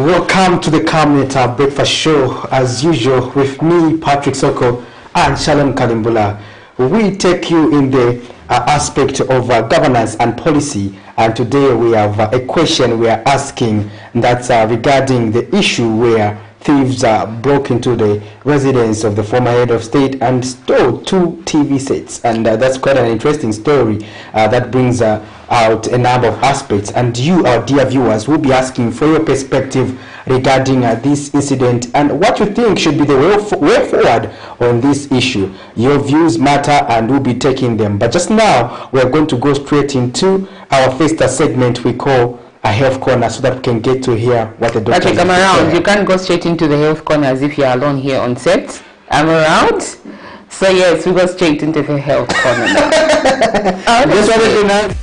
Welcome to the Community Breakfast Show, as usual, with me, Patrick Soko, and Shalom Kalimbula. We take you in the aspect of governance and policy, and today we have a question we are asking that's regarding the issue where thieves broke into the residence of the former head of state and stole 2 TV sets, and that's quite an interesting story that brings out a number of aspects, and you, our dear viewers, will be asking for your perspective regarding this incident and what you think should be the way forward on this issue. Your views matter and we'll be taking them, but just now we're going to go straight into our first segment we call a health corner, so that we can get to hear what the doctor. Okay, come around. You can't go straight into the health corner as if you're alone here on set. I'm around. So yes, we go straight into the health corner now. Just wanted to know.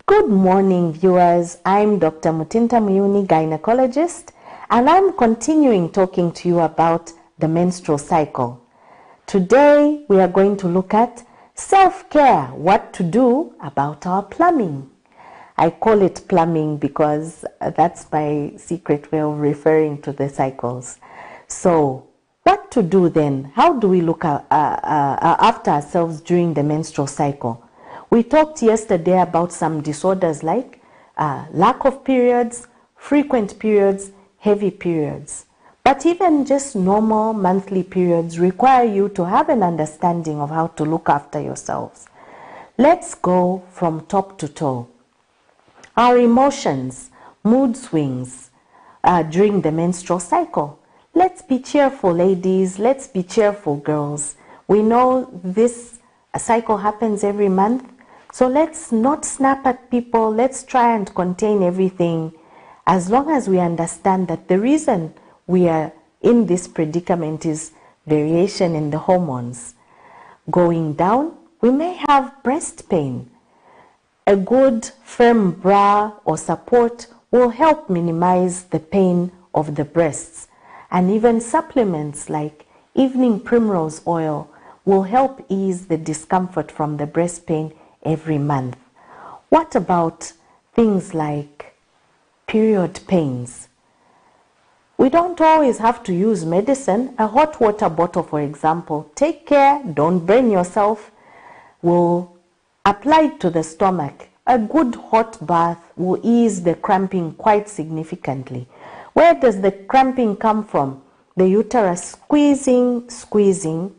Good morning, viewers. I'm Dr. Mutinta Muyuni, gynecologist, and I'm continuing talking to you about the menstrual cycle. Today, we are going to look at self-care, what to do about our plumbing. I call it plumbing because that's my secret way of referring to the cycles. So, what to do then? How do we look after ourselves during the menstrual cycle? We talked yesterday about some disorders like lack of periods, frequent periods, heavy periods. But even just normal monthly periods require you to have an understanding of how to look after yourselves. Let's go from top to toe. Our emotions, mood swings during the menstrual cycle. Let's be cheerful, ladies. Let's be cheerful, girls. We know this cycle happens every month. So let's not snap at people. Let's try and contain everything, as long as we understand that the reason we are in this predicament is variation in the hormones. Going down, we may have breast pain. A good firm bra or support will help minimize the pain of the breasts. And even supplements like evening primrose oil will help ease the discomfort from the breast pain every month. What about things like period pains? We don't always have to use medicine. A hot water bottle, for example, take care, don't burn yourself, will apply to the stomach. A good hot bath will ease the cramping quite significantly. Where does the cramping come from? The uterus squeezing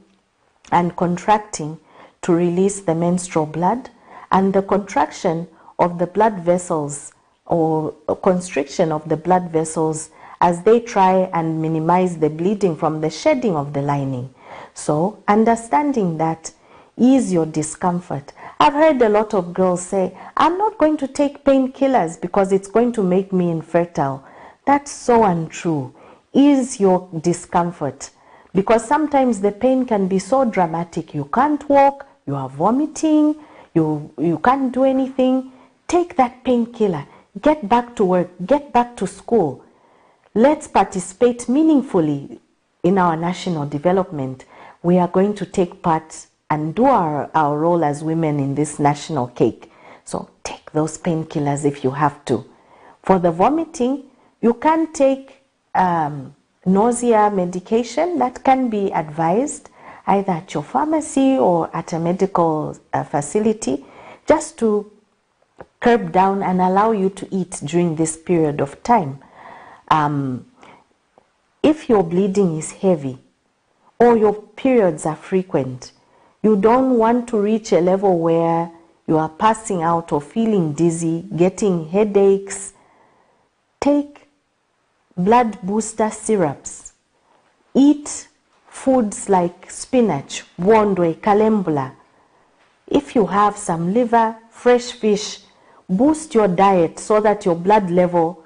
and contracting to release the menstrual blood, and the contraction of the blood vessels or constriction of the blood vessels as they try and minimize the bleeding from the shedding of the lining. So understanding that, ease your discomfort. I've heard a lot of girls say, I'm not going to take painkillers because it's going to make me infertile. That's so untrue. Ease your discomfort, because sometimes the pain can be so dramatic. You can't walk, you are vomiting, you can't do anything. Take that painkiller. Get back to work. Get back to school. Let's participate meaningfully in our national development. We are going to take part and do our role as women in this national cake. So take those painkillers if you have to. For the vomiting, you can take nausea medication that can be advised either at your pharmacy or at a medical facility, just to curb down and allow you to eat during this period of time. If your bleeding is heavy or your periods are frequent, you don't want to reach a level where you are passing out or feeling dizzy, getting headaches. Take blood booster syrups. Eat foods like spinach, wondwe, calendula. If you have some liver, fresh fish, boost your diet so that your blood level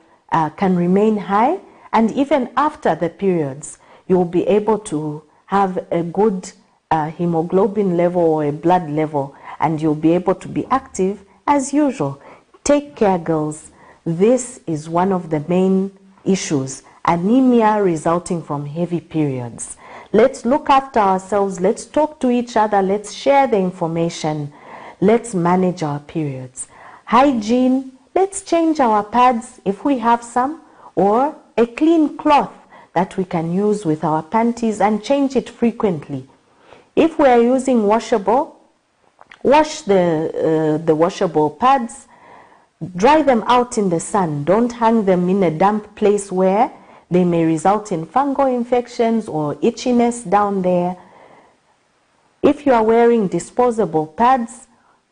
can remain high, and even after the periods, you'll be able to have a good hemoglobin level or a blood level, and you'll be able to be active as usual. Take care, girls. This is one of the main issues, anemia resulting from heavy periods. Let's look after ourselves. Let's talk to each other. Let's share the information. Let's manage our periods. Hygiene, let's change our pads if we have some, or a clean cloth that we can use with our panties and change it frequently. If we are using washable, wash the washable pads, dry them out in the sun. Don't hang them in a damp place where they may result in fungal infections or itchiness down there. If you are wearing disposable pads,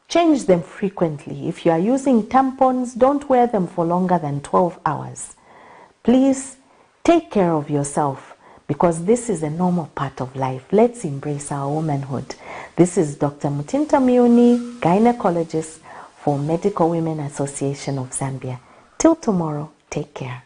change them frequently. If you are using tampons, don't wear them for longer than 12 hours. Please take care of yourself, because this is a normal part of life. Let's embrace our womanhood. This is Dr. Mutinta Miuni, gynecologist for Medical Women Association of Zambia. Till tomorrow, take care.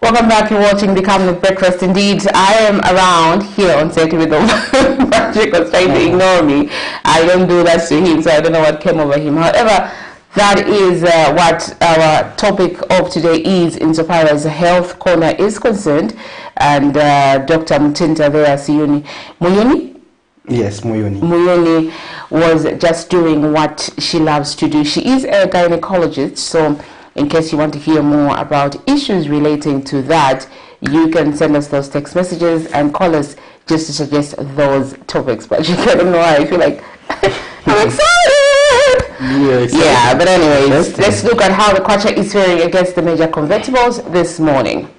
Welcome back. You're watching Become with Breakfast. Indeed, I am around here on set with Patrick was trying to ignore me. I don't do that to him, so I don't know what came over him. However, that is what our topic of today is, insofar as the health corner is concerned. And Dr. Mutinta there, Muyuni? Yes, Muyuni. Muyuni was just doing what she loves to do. She is a gynecologist, so in case you want to hear more about issues relating to that, you can send us those text messages and call us just to suggest those topics. But I don't know why I feel like I'm excited. Yeah, but anyways, let's look at how the kwacha is faring against the major convertibles this morning.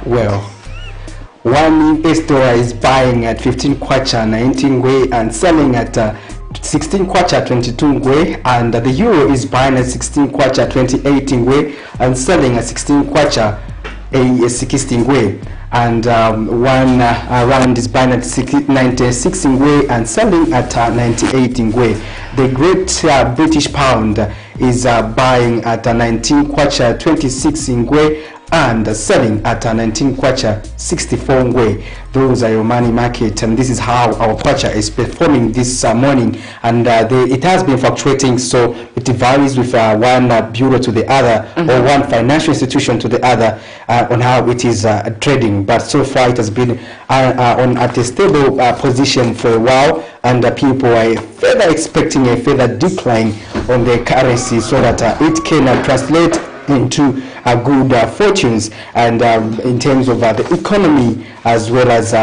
Well, one store is buying at 15 kwacha 19 ngwe and selling at 16 kwacha 22 ngwe, and the euro is buying at 16 kwacha 28 ngwe and selling at 16 kwacha 60 ngwe, and one rand is buying at 96 ngwe and selling at 98 ngwe. The great British pound is buying at 19 kwacha 26 ngwe and selling at 19 kwacha 64 ngwe. Those are your money market, and this is how our kwacha is performing this morning. And it has been fluctuating, so it varies with one bureau to the other, or one financial institution to the other, on how it is trading. But so far it has been at a stable position for a while, and people are further expecting a further decline on the currency, so that it can translate into good fortunes, and in terms of the economy, as well as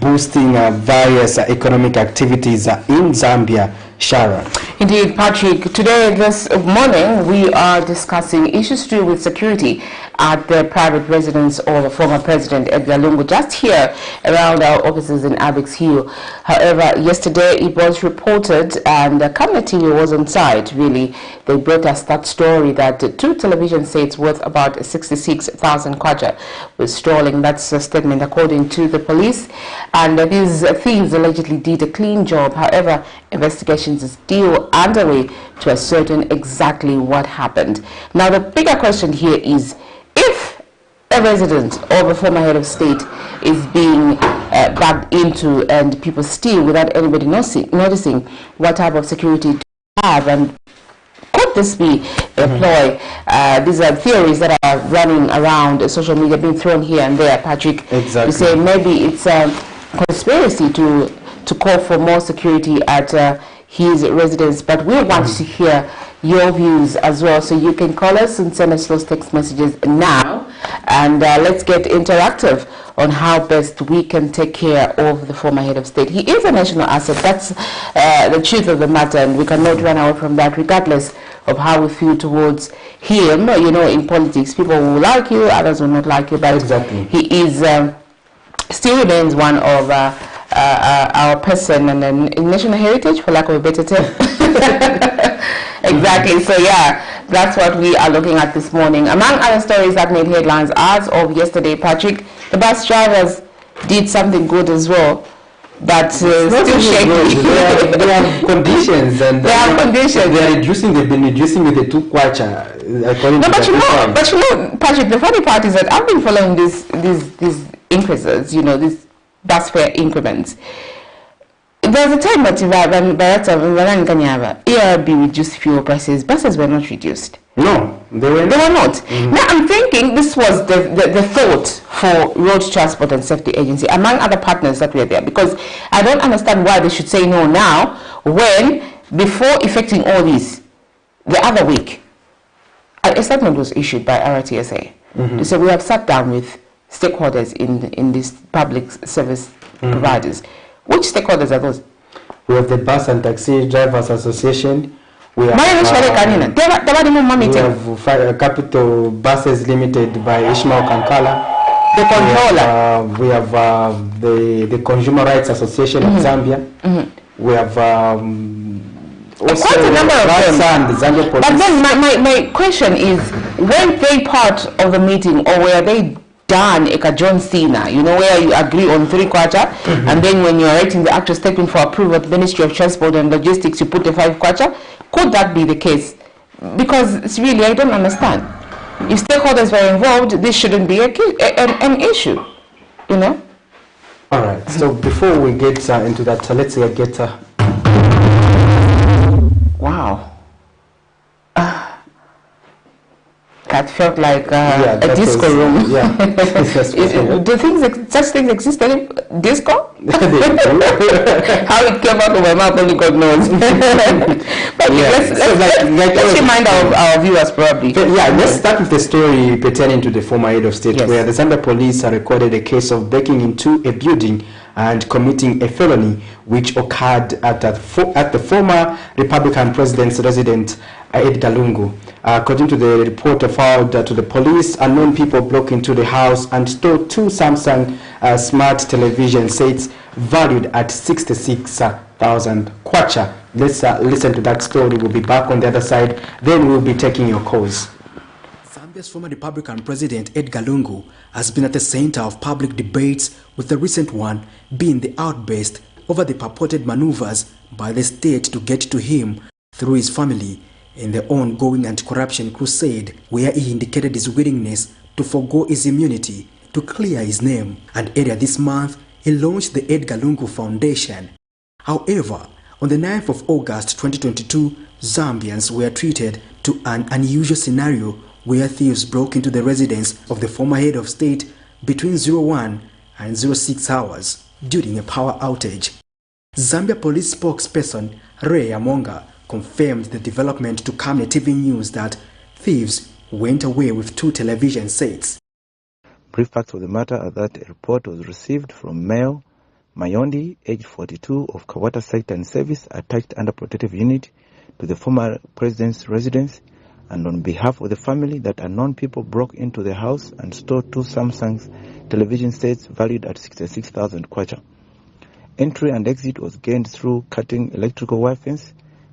boosting various economic activities in Zambia. Sharon. Indeed, Patrick. Today, this morning, we are discussing issues to do with security at the private residence of former President Edgar Lungu, just here around our offices in Abex Hill. However, yesterday it was reported, and the Cabinet TV was on site, really. They brought us that story that 2 television sets worth about 66,000 kwacha was stolen. That's a statement according to the police. And these thieves allegedly did a clean job. However, investigations is still underway to ascertain exactly what happened. Now, the bigger question here is, if a resident of a former head of state is being backed into and people steal without anybody noticing, what type of security do you have, and could this be a ploy? These are theories that are running around social media, being thrown here and there, Patrick. Exactly. To say maybe it's a conspiracy to call for more security at his residence. But we want to hear your views as well, so you can call us and send us those text messages now, and let's get interactive on how best we can take care of the former head of state. He is a national asset. That's the truth of the matter, and we cannot run away from that, regardless of how we feel towards him. You know, in politics, people will like you, others will not like you, but exactly. he is still remains one of our person and then national heritage, for lack of a better term. Exactly. So yeah, that's what we are looking at this morning. Among other stories that made headlines as of yesterday, Patrick, the bus drivers did something good as well. That's still shaky. They have conditions, and they have conditions. They are reducing. They've been reducing with the 2 kwacha. But you know, Patrick. The funny part is that I've been following these increases. You know, these bus fare increments. There's a time that ERB reduced fuel prices. Buses were not reduced. No, they were not. Mm-hmm. Now I'm thinking this was the thought for Road Transport and Safety Agency, among other partners that were there, because I don't understand why they should say no now, when before effecting all this, the other week, a statement was issued by RTSA. They said we have sat down with stakeholders in this public service providers. Which stakeholders are those? We have the Bus and Taxi Drivers Association. We have Capital Buses Limited by Ishmael Kankala. The controller. We have the Consumer Rights Association of Zambia. We have also quite a number of them. And the Zambia Police. But then my question is, weren't they part of the meeting, or were they done like a John Cena, you know, where you agree on 3 kwacha, and then when you are writing the actual statement for approval at the Ministry of Transport and Logistics, you put the 5 kwacha? Could that be the case? Because it's really, I don't understand. If stakeholders were involved, this shouldn't be an issue, you know? All right, so before we get into that, let's get... Wow. That felt like a disco room. Yeah. Do such things exist in disco? How it came out of my mouth, only God knows. But let's remind our viewers probably. Let's start with the story pertaining to the former head of state, where the Zambia police recorded a case of breaking into a building and committing a felony which occurred at the former Republican president's residence, Edgar Lungu. According to the report filed to the police, unknown people broke into the house and stole 2 Samsung smart television sets valued at 66,000 kwacha. Let's listen to that story. We'll be back on the other side. Then we'll be taking your calls. Zambia's former Republican President Edgar Lungu has been at the center of public debates, with the recent one being the outburst over the purported maneuvers by the state to get to him through his family in the ongoing anti-corruption crusade, where he indicated his willingness to forgo his immunity to clear his name. And earlier this month, he launched the Edgar Lungu Foundation. However, on the 9th of August 2022, Zambians were treated to an unusual scenario where thieves broke into the residence of the former head of state between 01 and 06 hours during a power outage. Zambia police spokesperson Ray Amonga confirmed the development to Camne TV News that thieves went away with 2 television sets. Brief facts of the matter are that a report was received from male Mayondi, age 42, of Kawata Sector and Service, attached under protective unit to the former president's residence, and on behalf of the family, that unknown people broke into the house and stole 2 Samsung television sets valued at 66,000 kwacha. Entry and exit was gained through cutting electrical wire fence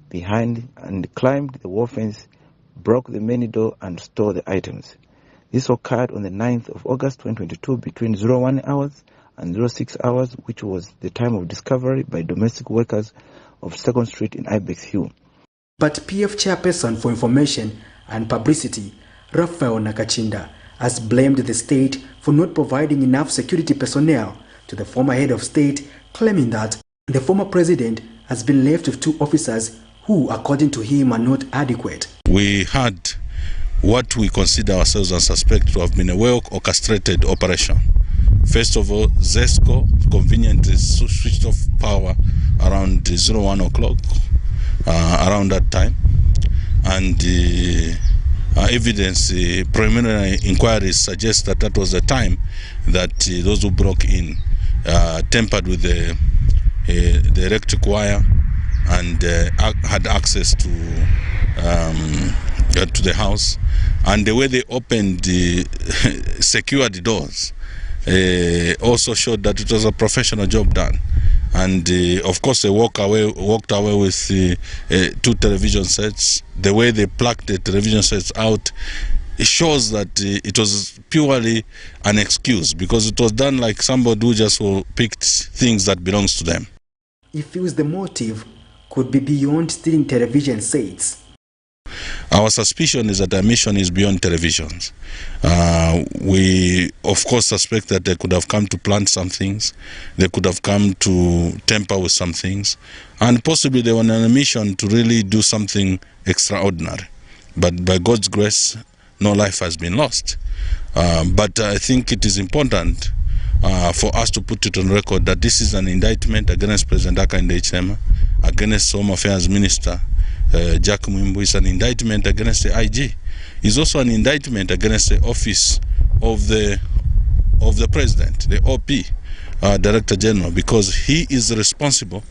behind, and climbed the wall fence, broke the main door and stole the items. This occurred on the 9th of August 2022 between 01 hours and 06 hours, which was the time of discovery by domestic workers of 2nd Street in Ibex Hill. But PF Chairperson for Information and Publicity, Raphael Nakachinda, has blamed the state for not providing enough security personnel to the former head of state, claiming that the former president has been left with 2 officers who, according to him, are not adequate. We had what we consider ourselves as suspect to have been a well-orchestrated operation. First of all, ZESCO conveniently switched off power around 01 o'clock, around that time. And evidence, preliminary inquiries suggest that that was the time that those who broke in tampered with the electric wire and had access to the house. And the way they opened secured doors, also showed that it was a professional job done. And of course, they walked away with 2 television sets. The way they plucked the television sets out, it shows that it was purely an excuse, because it was done like somebody who just picked things that belongs to them. He feels the motive could be beyond stealing television sets. Our suspicion is that their mission is beyond televisions. We, of course, suspect that they could have come to plant some things. They could have come to tamper with some things. And possibly they were on a mission to really do something extraordinary. But by God's grace, no life has been lost. But I think it is important for us to put it on record that this is an indictment against President Hakainde Hichilema, against Home Affairs Minister Jack Mwimbu. Is an indictment against the IG. It's also an indictment against the office of the president, the OP, Director General, because he is responsible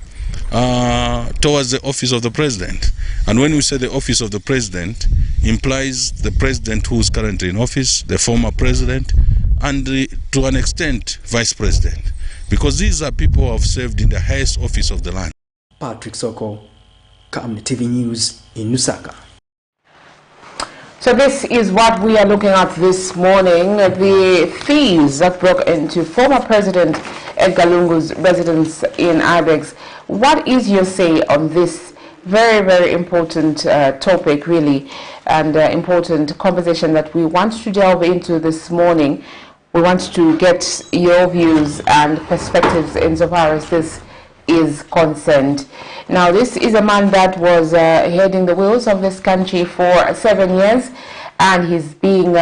towards the office of the president. And when we say the office of the president, implies the president who is currently in office, the former president, and to an extent vice president, because these are people who have served in the highest office of the land. Patrick Soko, Kamni TV News in Lusaka. So this is what we are looking at this morning. The thieves that broke into former President Edgar Lungu's residence in Ibex. What is your say on this very, very important topic, really, and important conversation that we want to delve into this morning? We want to get your views and perspectives insofar as this is concerned. Now, this is a man that was heading the wheels of this country for 7 years, and he's being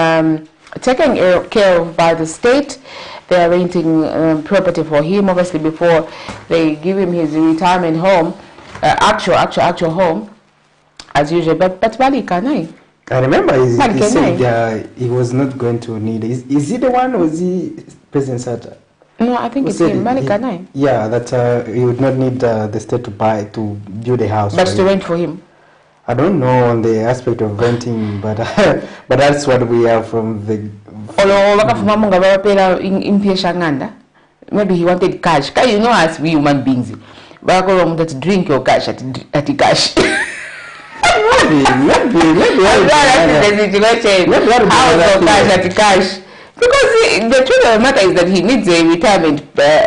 taken care of by the state. They are renting property for him, obviously, before they give him his retirement home, actual home, as usual. But Bali Kanai. I remember he said he was not going to need it. Is he the one, or is he President Sata? No, I think it's him, Malikanai. Yeah, that he would not need the state to build a house. But to rent for him? I don't know on the aspect of renting, but but that's what we are from the... Maybe he wanted cash. You know, as we human beings, we are going to drink your cash at the cash. Maybe cash. Because the truth of the matter is that he needs a retirement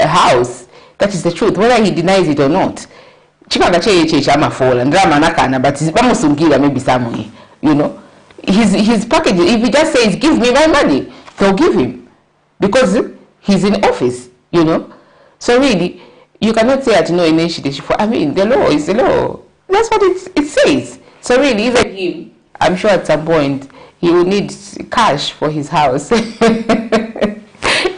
house. That is the truth, whether he denies it or not. But maybe somewhere, you know. His package, if he just says, give me my money, they'll give him. Because he's in office, you know. So really, you cannot say at no initiative. I mean, the law is the law. That's what it says. So really, even him, I'm sure at some point, he will need cash for his house.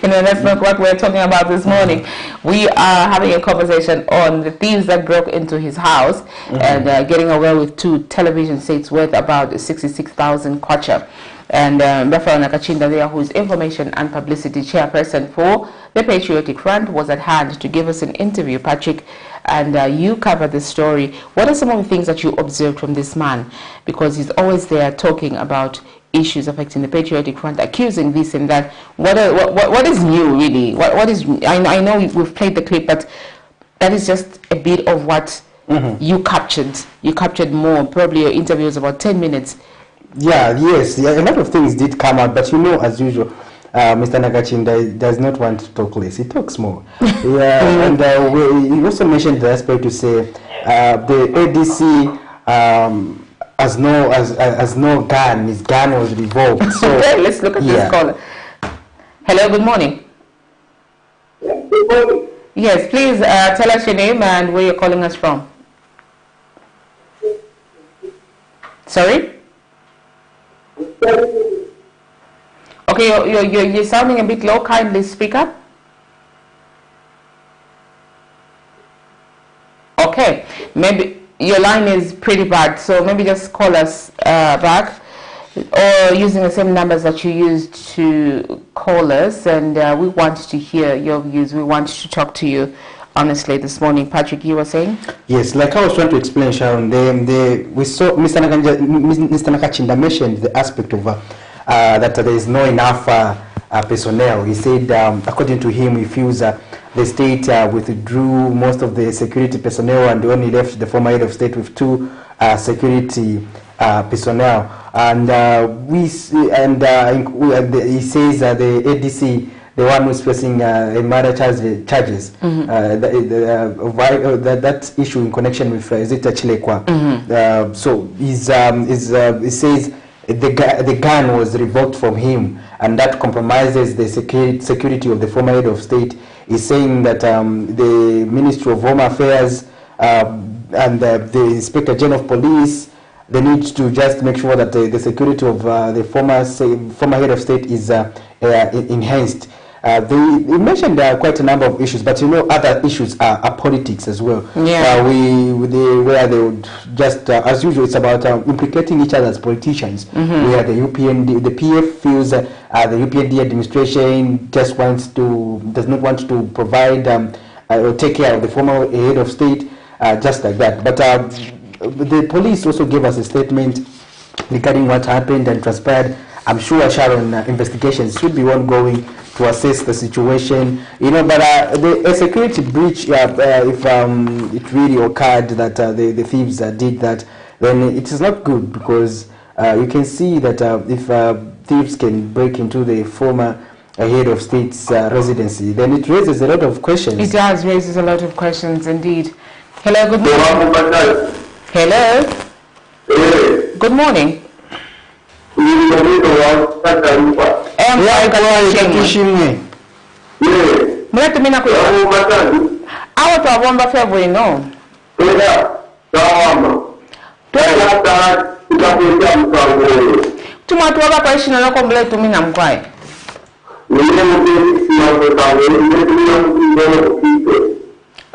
You know, that's not what we're talking about this morning. We are having a conversation on the thieves that broke into his house and getting away with 2 television sets worth about 66,000 kwacha. And Rafael Nakachinda there, who is Information and Publicity Chairperson for the Patriotic Front, was at hand to give us an interview, Patrick. And you covered the story. What are some of the things that you observed from this man? Because he's always there talking about issues affecting the Patriotic Front, accusing this and that. What is new, really? What is? I know we've played the clip, but that is just a bit of what you captured. You captured more. Probably your interview was about 10 minutes. Yeah, yes. Yeah, a lot of things did come out, but you know, as usual, Mr. Nakachinda does not want to talk less. He talks more. Yeah, and he also mentioned the aspect to say the ADC has no gun. His gun was revoked. So okay, let's look at this caller. Hello, good morning. Yes, good morning. Yes, please tell us your name and where you're calling us from. Sorry? Okay, you're sounding a bit low. Kindly speak up. Okay, maybe your line is pretty bad, so maybe just call us back, or using the same numbers that you used to call us, and we want to hear your views. We want to talk to you honestly this morning. Patrick, you were saying? Yes, like I was trying to explain, Sharon, we saw Mr. Nakachinda mentioned the aspect of that there is no enough personnel. He said, according to him, he feels the state withdrew most of the security personnel and only left the former head of state with 2 security personnel. And he says the ADC, the one who's facing murder charges, that issue in connection with Zita Chilekwa. So he says the gun was revoked from him, and that compromises the security of the former head of state. He's saying that the Ministry of Home Affairs and the Inspector General of Police, they need to just make sure that the security of the former head of state is enhanced. They mentioned quite a number of issues, but other issues are politics as well. Yeah. Where they would just, as usual, it's about implicating each other as politicians. Where the PF feels the UPND administration just does not want to provide or take care of the former head of state, just like that. But the police also gave us a statement regarding what happened and transpired. I'm sure, Sharon, investigations should be ongoing to assess the situation, but a security breach, if it really occurred that the thieves did that, then it is not good, because you can see that if thieves can break into the former head of state's residency, then it raises a lot of questions. It does raises a lot of questions indeed. Hello, good morning. Hello. Good morning.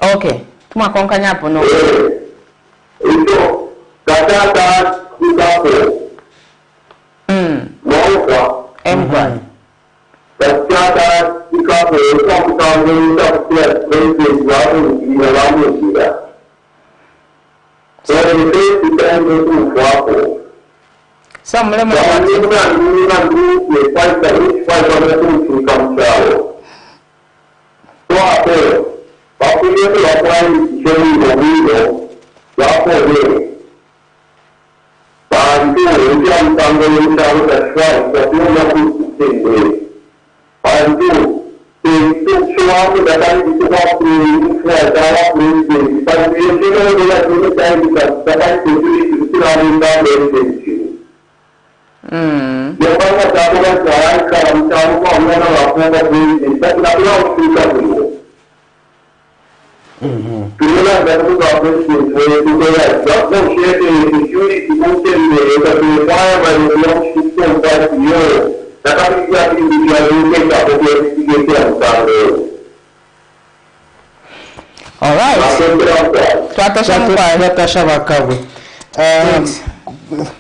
Okay.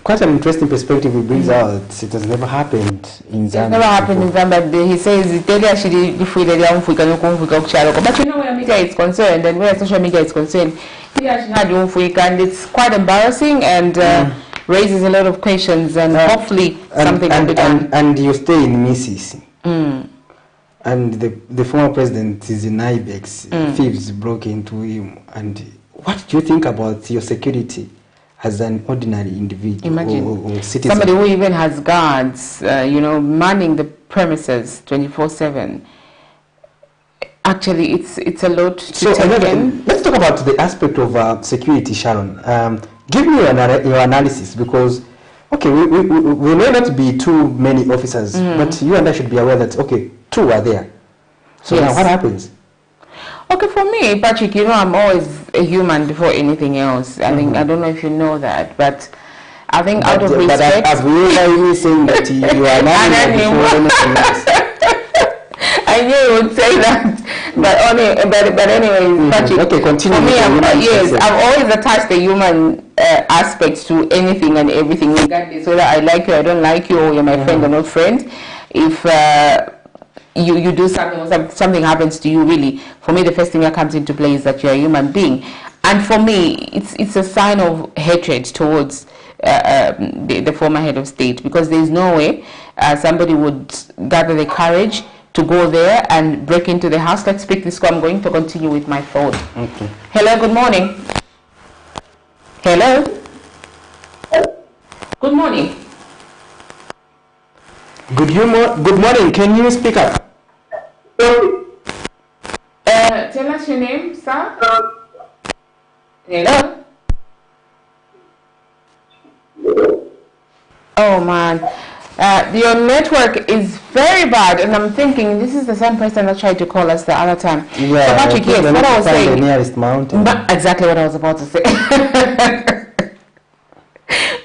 Quite an interesting perspective he brings out. It has never happened in Zambia. It never happened in Zambia. He says but where media is concerned and where social media is concerned, he actually had and it's quite embarrassing and raises a lot of questions, and hopefully something will be done. And you stay in Mrs. And the former president is in IBEX. Thieves broke into him. And what do you think about your security as an ordinary individual? Imagine or citizen? Somebody who even has guards, manning the premises 24/7. Actually, it's a lot to take in. Let's talk about the aspect of security, Sharon. Give me your analysis, because okay, we may not be too many officers, but you and I should be aware that okay, 2 are there. So now what happens? Okay, for me, Patrick, I'm always a human before anything else. I think I don't know if you know that, but I think out of respect. But I've really saying that you are not before anything else. I knew you would say that, but anyway, Patrick. Okay, continue. For me, I've always attached the human aspect to anything and everything, regardless whether I like you, I don't like you, or you're my friend or not friend. If you do something, or something happens to you, really, for me, the first thing that comes into play is that you're a human being. And for me, it's a sign of hatred towards the former head of state, because there is no way somebody would gather the courage to go there and break into the house. Let's pick this call. I'm going to continue with my phone. Okay. Hello, good morning. Hello. Good morning. Good morning. Can you speak up? Tell us your name, sir. Hello. Oh man, your network is very bad, and I'm thinking this is the same person that tried to call us the other time. Yeah, so Patrick, yes, what I was saying. The nearest mountain. But exactly what I was about to say.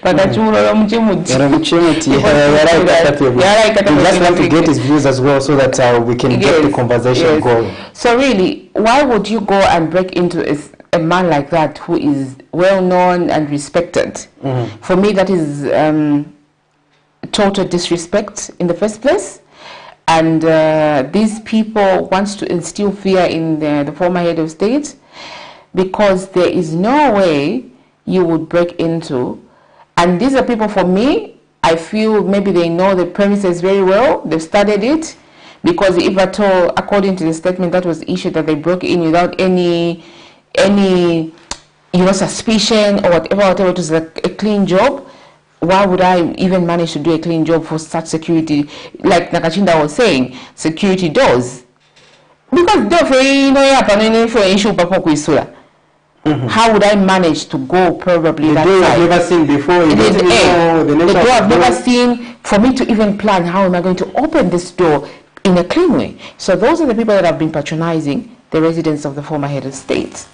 But You just want to get his views as well, so that we can get the conversation going. So really, why would you go and break into a man like that who is well known and respected? For me, that is total disrespect in the first place. And these people wants to instill fear in the former head of state, because there is no way you would break into. And these are people, for me, I feel maybe they know the premises very well. They've studied it, because if at all, according to the statement that was issued, that they broke in without any suspicion or whatever, it was a clean job. Why would I even manage to do a clean job for such security? Like Nakachinda was saying, security doors. Because how would I manage to go probably that side? I've never seen before. The door I've never seen. For me to even plan, how am I going to open this door in a clean way? So those are the people that have been patronizing the residents of the former head of state.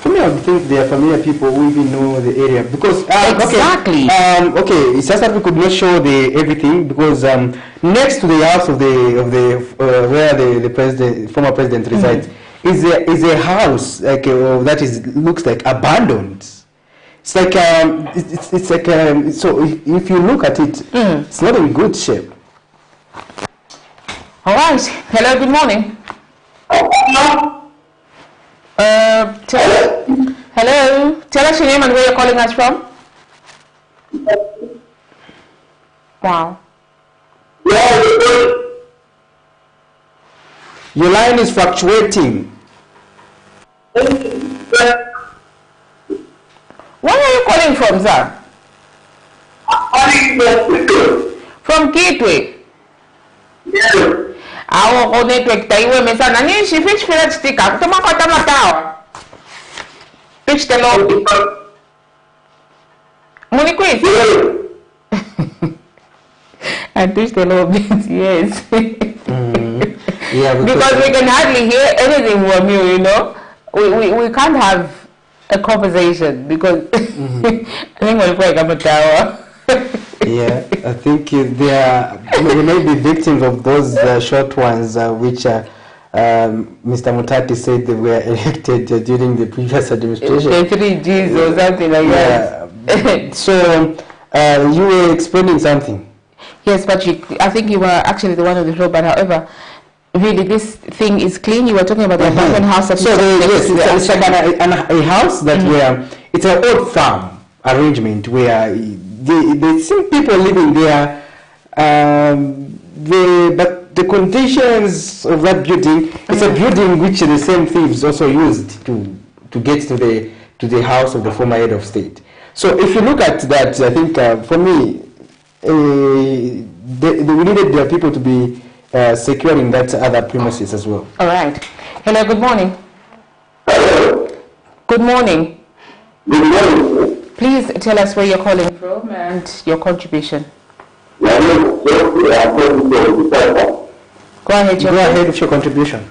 For me, I would think they are familiar people who even know the area, because exactly. Okay, it's just that we could not show everything, because next to the house of where the former president resides is a house that looks like abandoned. It's like it's like so if you look at it, it's not in good shape. All right. Hello. Good morning. Hello. Tell us your name and where you're calling us from. Wow. Your line is fluctuating. Where are you calling from, sir? From Gateway. Yes. Our network taiwe mesa nani shi fish filet sticker. Toma kota matawa. Pitch the lobby. Money quiz. And pitch the lobby. Yes. Yeah, because we can hardly hear anything from you, you know. We can't have a conversation because I think we'll break up a tower. Yeah, I think we may be victims of those short ones which Mr. Mutati said they were elected during the previous administration. The 3Gs or something like that. So you were explaining something. Yes, but I think you were actually the one on the floor, but however, really this thing is clean. You were talking about the abandoned house. That It's like a house that where it's an old farm arrangement where the same people living there, but the conditions of that building, it's a building which the same thieves also used to get to the house of the former head of state. So if you look at that, I think for me, we needed the people to be securing that other premises as well. All right. Hello, good morning. Hello. Good morning. Good morning. Please tell us where you're calling from and your contribution. Go ahead, Go ahead with your contribution.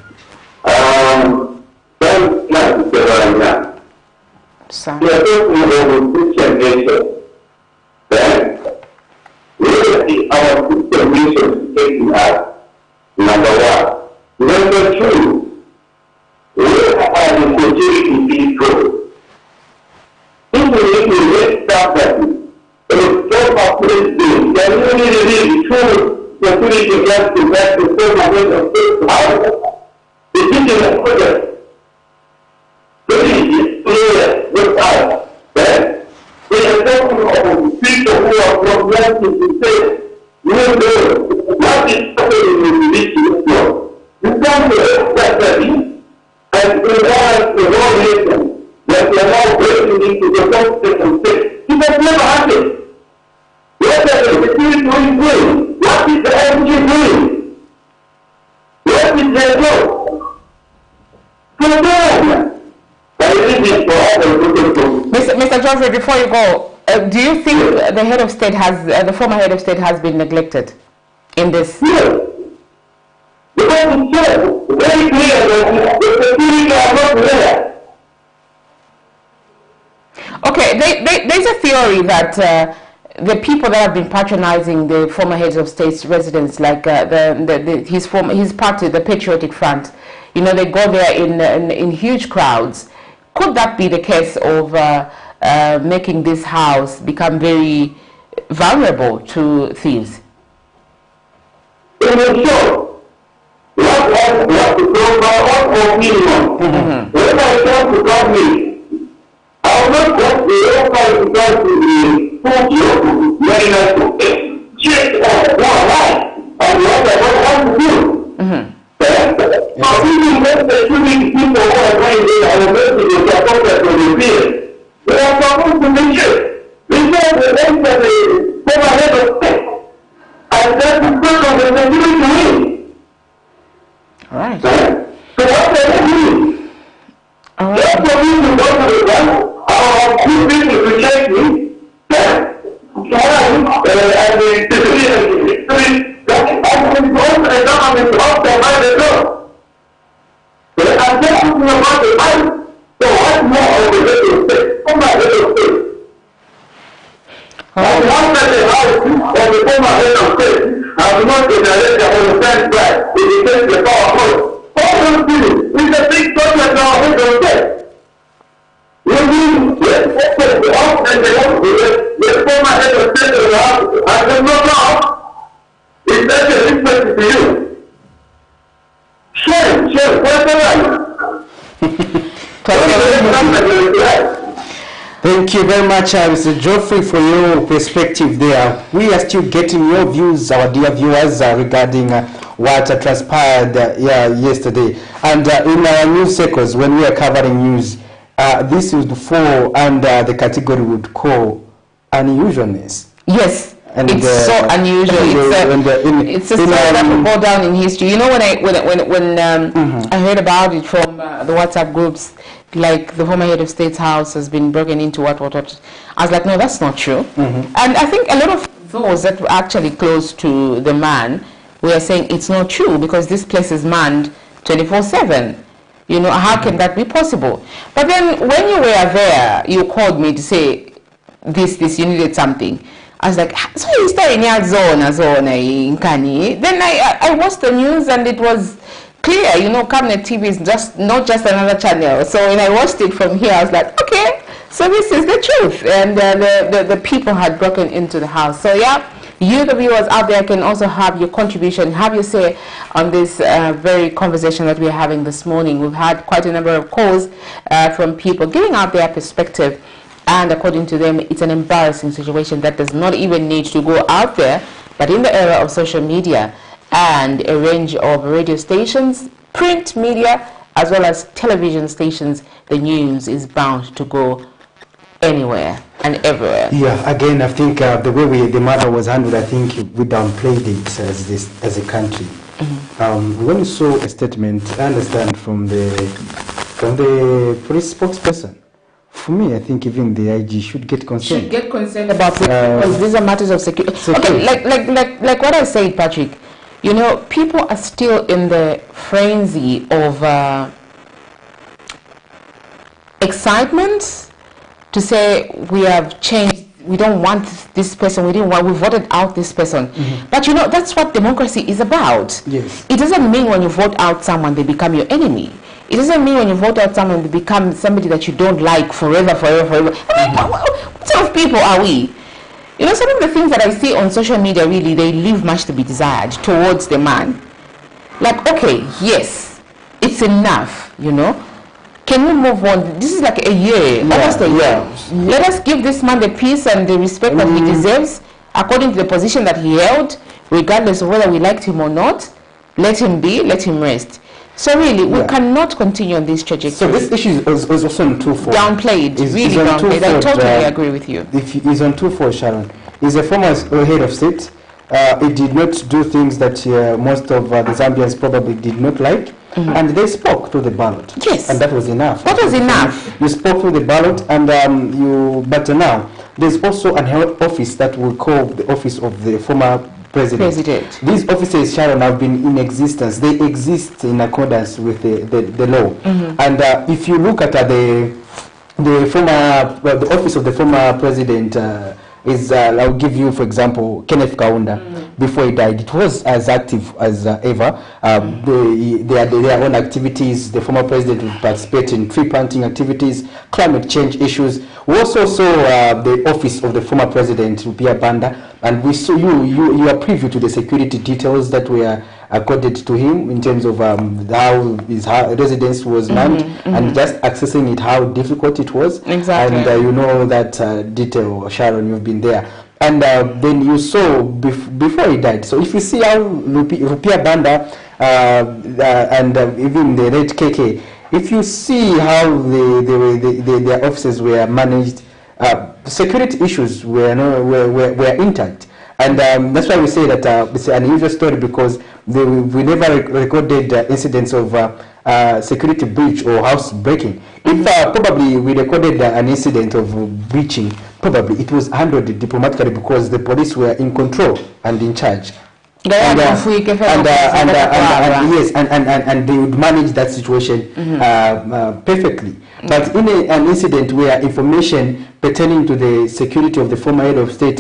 Sorry. We are talking about Christian nation. Then, really our Christian nation is taking us. Number one. Number two, where are the security people? If we get stuff that is so populated, then we need two security guards to back the same amount of state house. The teaching of project. So it is clear without that we are talking about is their job. Mr. Geoffrey, before you go, do you think the head of state has, the former head of state has been neglected in this? Yes. Because it's very clear that the security are not there. Okay, there's a theory that the people that have been patronizing the former heads of state's residence, like his party, the Patriotic Front, you know, they go there in huge crowds. Could that be the case of making this house become very vulnerable to thieves? Sure. What to go by what opinion? When I come to government, I will not just be able to go to the studio very nice to check on one line and what I don't want to do. So even when the shooting people who are going there and the message is supposed to be revealed, they are supposed to be sure. Because the rest of the former head of state, and that's the first of the security wing. All right. So what does that mean? Just for me to go to the bank, our two people to check me, and the civilian, that I'm going to go to the government to help them by the law. But I'm just talking about the bank, so what more of the little state? Former little state. And one that the house of the former head of state has not been elected on the same side, it depends the power force. All those people, with the big government now head of state. You mean, yes, the house and the former head of state of the house has been not now. Is that a respect to you? Sure, what's the right? Thank you very much, Mr. Geoffrey, for your perspective there. We are still getting your views, our dear viewers, regarding what transpired yesterday. And in our news circles, when we are covering news, this would fall under the category we would call unusualness. Yes. And it's so unusual. It's a story that will go down in history. You know, when I heard about it from the WhatsApp groups, like the former head of state's house has been broken into, what, I was like, no, that's not true. And I think a lot of those that were actually close to the man were saying it's not true because this place is manned 24/7. You know, how can that be possible? But then when you were there, you called me to say this, you needed something. I was like, so you stay in your zone in Kani. Then I watched the news and it was clear, you know, Cabinet TV is not just another channel. So when I watched it from here, I was like, okay, so this is the truth. And the people had broken into the house. So yeah, you, the viewers out there, can also have your contribution, have your say on this very conversation that we're having this morning. We've had quite a number of calls from people giving out their perspective. And according to them, it's an embarrassing situation that does not even need to go out there. But in the era of social media and a range of radio stations, print media, as well as television stations, the news is bound to go anywhere and everywhere. Yeah, again, I think the way the matter was handled, I think we downplayed it as a country. When you saw a statement, I understand from the police spokesperson. For me, I think even the IG should get concerned. Should get concerned about it because these are matters of security. Okay, like what I said, Patrick. You know, people are still in the frenzy of excitement to say we have changed. We don't want this person. We voted out this person. But you know, that's what democracy is about. Yes. It doesn't mean when you vote out someone, they become your enemy. It doesn't mean when you vote out someone, they become somebody that you don't like forever. I mean, what sort of people are we? You know, some of the things that I see on social media, really, they leave much to be desired towards the man. Like, okay, yes, it's enough, you know. Can we move on? This is like a year, almost a year. Let us give this man the peace and the respect that he deserves, according to the position that he held, regardless of whether we liked him or not. Let him be, let him rest. So really, we cannot continue on this trajectory. So this issue is also on twofold. Downplayed, really downplayed. I totally agree with you. If he's on twofold, Sharon. He's a former head of state, it did not do things that most of the Zambians probably did not like. And they spoke to the ballot. Yes. And that was enough. That was enough. You spoke to the ballot, and but now there's also an office that we call the office of the former president. These offices, Sharon, have been in existence. They exist in accordance with the law. And if you look at the office of the former president, I'll give you, for example, Kenneth Kaunda. Before he died, it was as active as ever. They had their own activities. The former president would participate in tree planting activities, climate change issues. We also saw the office of the former president, Rupia Banda, and we saw you are privy to the security details that were accorded to him in terms of how his residence was manned, and just accessing it, how difficult it was. Exactly. And you know that detail, Sharon, you've been there. And then you saw before he died. So if you see how Rupia Banda and even the Red KK, if you see how their offices were managed, security issues were intact. And that's why we say that it's an unusual story, because we never recorded incidents of security breach or house breaking. If probably we recorded an incident of breaching, probably it was handled diplomatically because the police were in control and in charge. And they would manage that situation perfectly. But in an incident where information pertaining to the security of the former head of state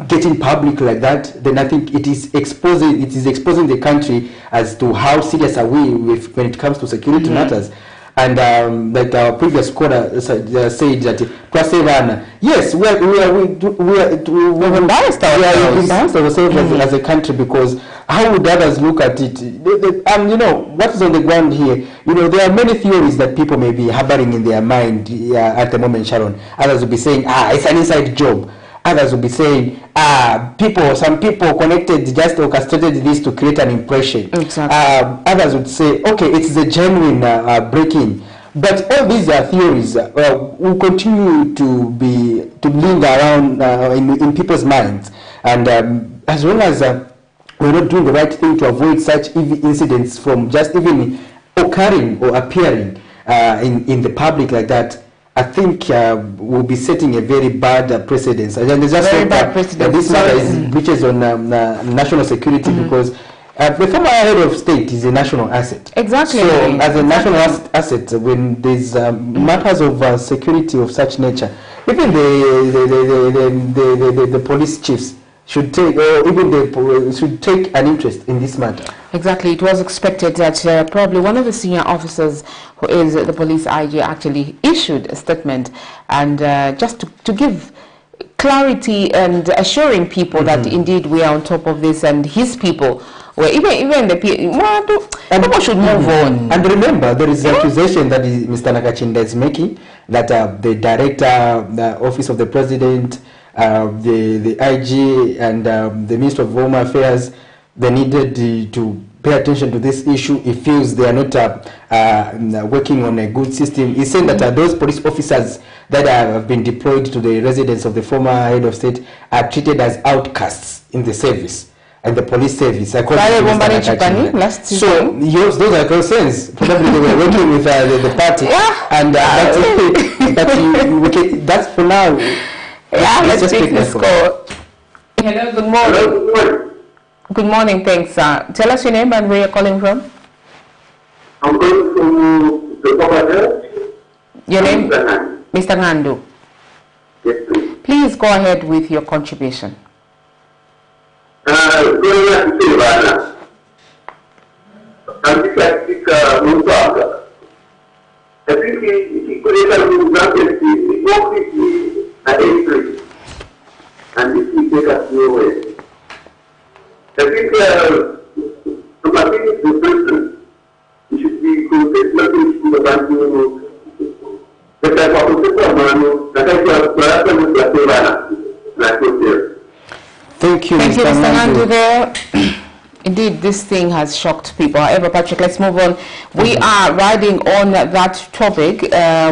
getting public like that, then I think it is exposing the country as to how serious are we when it comes to security matters. And like our previous caller said that yes, we're embarrassed ourselves as a country, because how would others look at it? And you know what is on the ground here. You know, there are many theories that people may be harboring in their mind at the moment, Sharon. Others will be saying, it's an inside job. Others will be saying, some people connected just orchestrated this to create an impression. Exactly. Others would say, okay, it's a genuine break-in. But all these are theories. Will continue to linger around in people's minds. And as long as we're not doing the right thing to avoid such incidents from just even occurring or appearing in the public like that, I think we'll be setting a very bad precedence. And there's just very bad precedence. This matter is breaches on national security, because the former head of state is a national asset. Exactly. So, as a national asset, when there's matters of security of such nature, even the police chiefs should take, or even should take an interest in this matter. Exactly. It was expected that probably one of the senior officers, who is the police IG, actually issued a statement, and just to give clarity and assuring people that indeed we are on top of this, and his people, well, even the people should move on. And remember, there is an accusation that Mr. Nakachinda is making, that the director, the office of the president, the IG, and the Minister of Home Affairs, they needed to pay attention to this issue. He feels they are not working on a good system. He's saying that those police officers that have been deployed to the residence of the former head of state are treated as outcasts in the service and the police service. So yes, those are concerns. Probably they were working with the party, and that's for now. Let's take this call. Hello, good morning. Good morning, thanks. Tell us your name and where you're calling from. I'm calling from the Bogota. Your name? Mr. Ngandu. Yes, please. Please go ahead with your contribution. I think he could have and this will take us nowhere. I think from the person, we should be consistent to the banking. Thank you, Mr. Ngandu there. Indeed, this thing has shocked people. However, Patrick, let's move on. We are riding on that topic.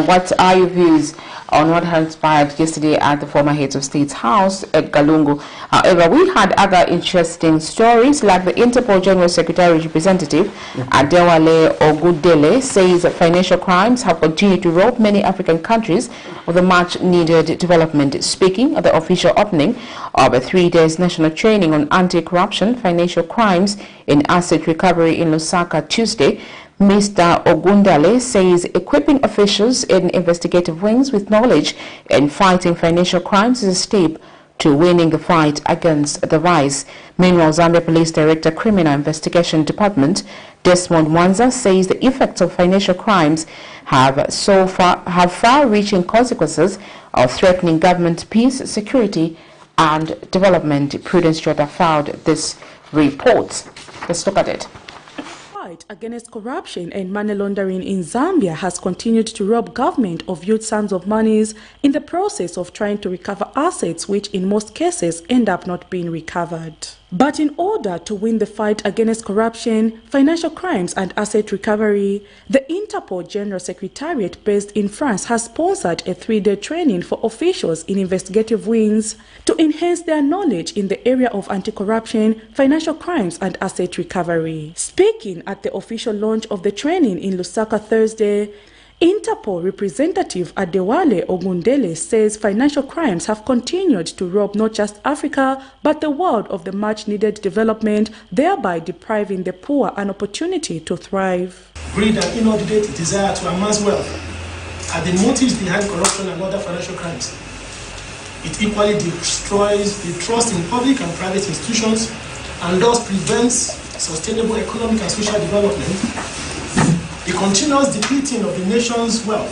What are your views on what transpired yesterday at the former heads of state's house, Edgar Lungu? However, we had other interesting stories, like the Interpol General Secretary representative, Adewale Ogundele, says that financial crimes have continued to rob many African countries of the much-needed development. Speaking at the official opening of a 3-day national training on anti-corruption, financial crimes, and asset recovery in Lusaka Tuesday, Mr. Ogundele says equipping officials in investigative wings with knowledge in fighting financial crimes is a step to winning the fight against the vice. Meanwhile, Zambia Police Director Criminal Investigation Department Desmond Mwanza says the effects of financial crimes have far-reaching consequences of threatening government peace, security, and development. Prudence Jota filed this report. Let's look at it. The fight against corruption and money laundering in Zambia has continued to rob government of huge sums of monies in the process of trying to recover assets which in most cases end up not being recovered. But in order to win the fight against corruption, financial crimes and asset recovery, the Interpol General Secretariat based in France has sponsored a 3-day training for officials in investigative wings to enhance their knowledge in the area of anti-corruption, financial crimes and asset recovery. Speaking at the official launch of the training in Lusaka Thursday, Interpol representative Adewale Ogundele says financial crimes have continued to rob not just Africa but the world of the much-needed development, thereby depriving the poor an opportunity to thrive. Greed and inordinate desire to amass wealth are the motives behind corruption and other financial crimes. It equally destroys the trust in public and private institutions and thus prevents sustainable economic and social development. The continuous depleting of the nation's wealth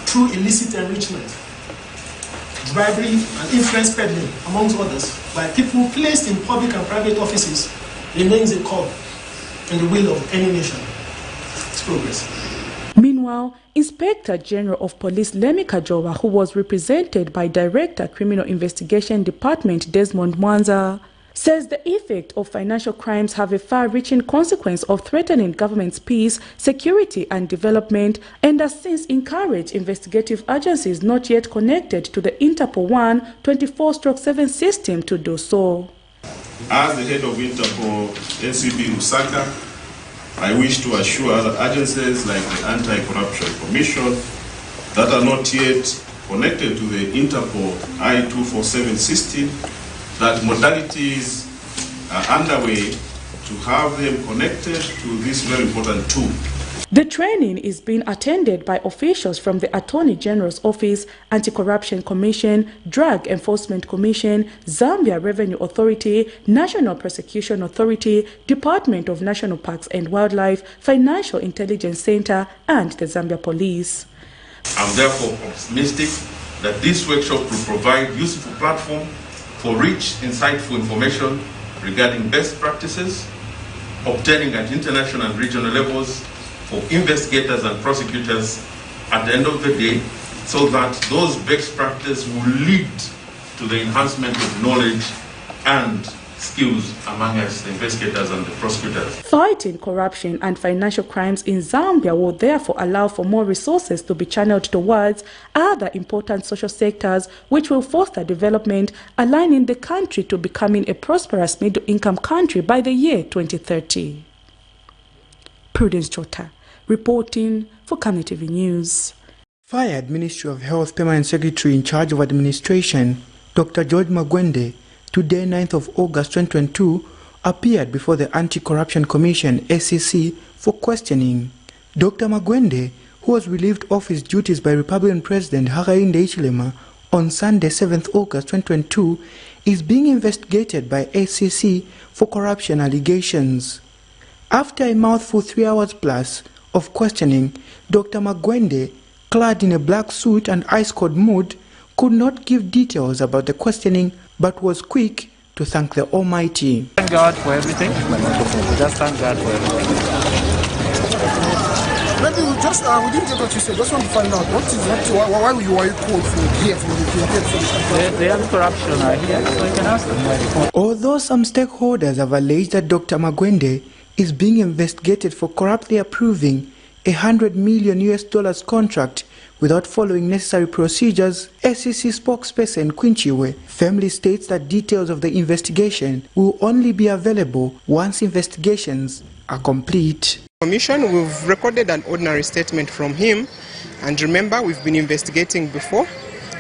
through illicit enrichment, bribery and influence peddling, amongst others, by people placed in public and private offices remains a cog in the wheel of any nation. It's progress. Meanwhile, Inspector General of Police Lemi Kajoba, who was represented by Director Criminal Investigation Department Desmond Mwanza, says the effect of financial crimes have a far-reaching consequence of threatening government's peace, security and development, and has since encouraged investigative agencies not yet connected to the Interpol 1-24/7 system to do so. As the head of Interpol NCB Lusaka, I wish to assure other agencies like the Anti-Corruption Commission that are not yet connected to the Interpol I-247 system that modalities are underway to have them connected to this very important tool. The training is being attended by officials from the Attorney General's Office, Anti-Corruption Commission, Drug Enforcement Commission, Zambia Revenue Authority, National Prosecution Authority, Department of National Parks and Wildlife, Financial Intelligence Center, and the Zambia Police. I'm therefore optimistic that this workshop will provide useful platform for rich, insightful information regarding best practices, obtaining at international and regional levels for investigators and prosecutors at the end of the day, so that those best practices will lead to the enhancement of knowledge and skills among us, the investigators and the prosecutors. Fighting corruption and financial crimes in Zambia will therefore allow for more resources to be channeled towards other important social sectors, which will foster development, aligning the country to becoming a prosperous middle-income country by the year 2030. Prudence Jota, reporting for Kami TV News. Fired Ministry of Health Permanent Secretary in charge of administration, Dr. George Magwende, today, 9th of August 2022, appeared before the Anti-Corruption Commission, ACC, for questioning. Dr. Magwende, who was relieved of his duties by Republican President Hakainde Hichilema on Sunday, 7th August 2022, is being investigated by ACC for corruption allegations. After a mouthful 3 hours plus of questioning, Dr. Magwende, clad in a black suit and ice-cold mood, could not give details about the questioning but was quick to thank the Almighty. Thank God for everything. Just thank God for everything. Maybe we just we didn't get what you said. Just want to find out why were you called for here from the anti-corruption are here, so you can ask them. Although some stakeholders have alleged that Dr. Magwende is being investigated for corruptly approving $100 million contract without following necessary procedures, SEC spokesperson Quinchiwe firmly states that details of the investigation will only be available once investigations are complete. Commission, we've recorded an ordinary statement from him, and remember, we've been investigating before,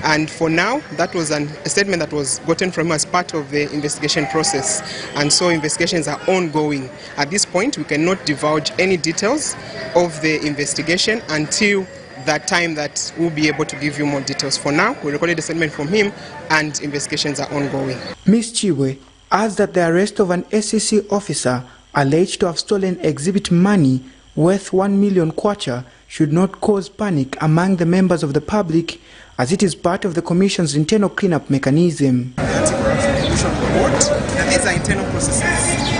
and for now that was a statement that was gotten from him as part of the investigation process, and so investigations are ongoing. At this point we cannot divulge any details of the investigation until that time that we'll be able to give you more details. For now, we recorded a statement from him and investigations are ongoing. Ms. Chiwe adds that the arrest of an SEC officer alleged to have stolen exhibit money worth 1 million kwacha should not cause panic among the members of the public, as it is part of the Commission's internal cleanup mechanism. The Anti-Corruption Commission report, and these are internal processes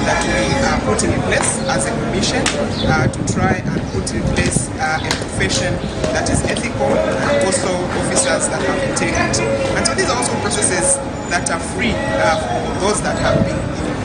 that we are putting in place as a commission to try and put in place a profession that is ethical and also officers that have integrity. And so these are also processes that are free for those that have been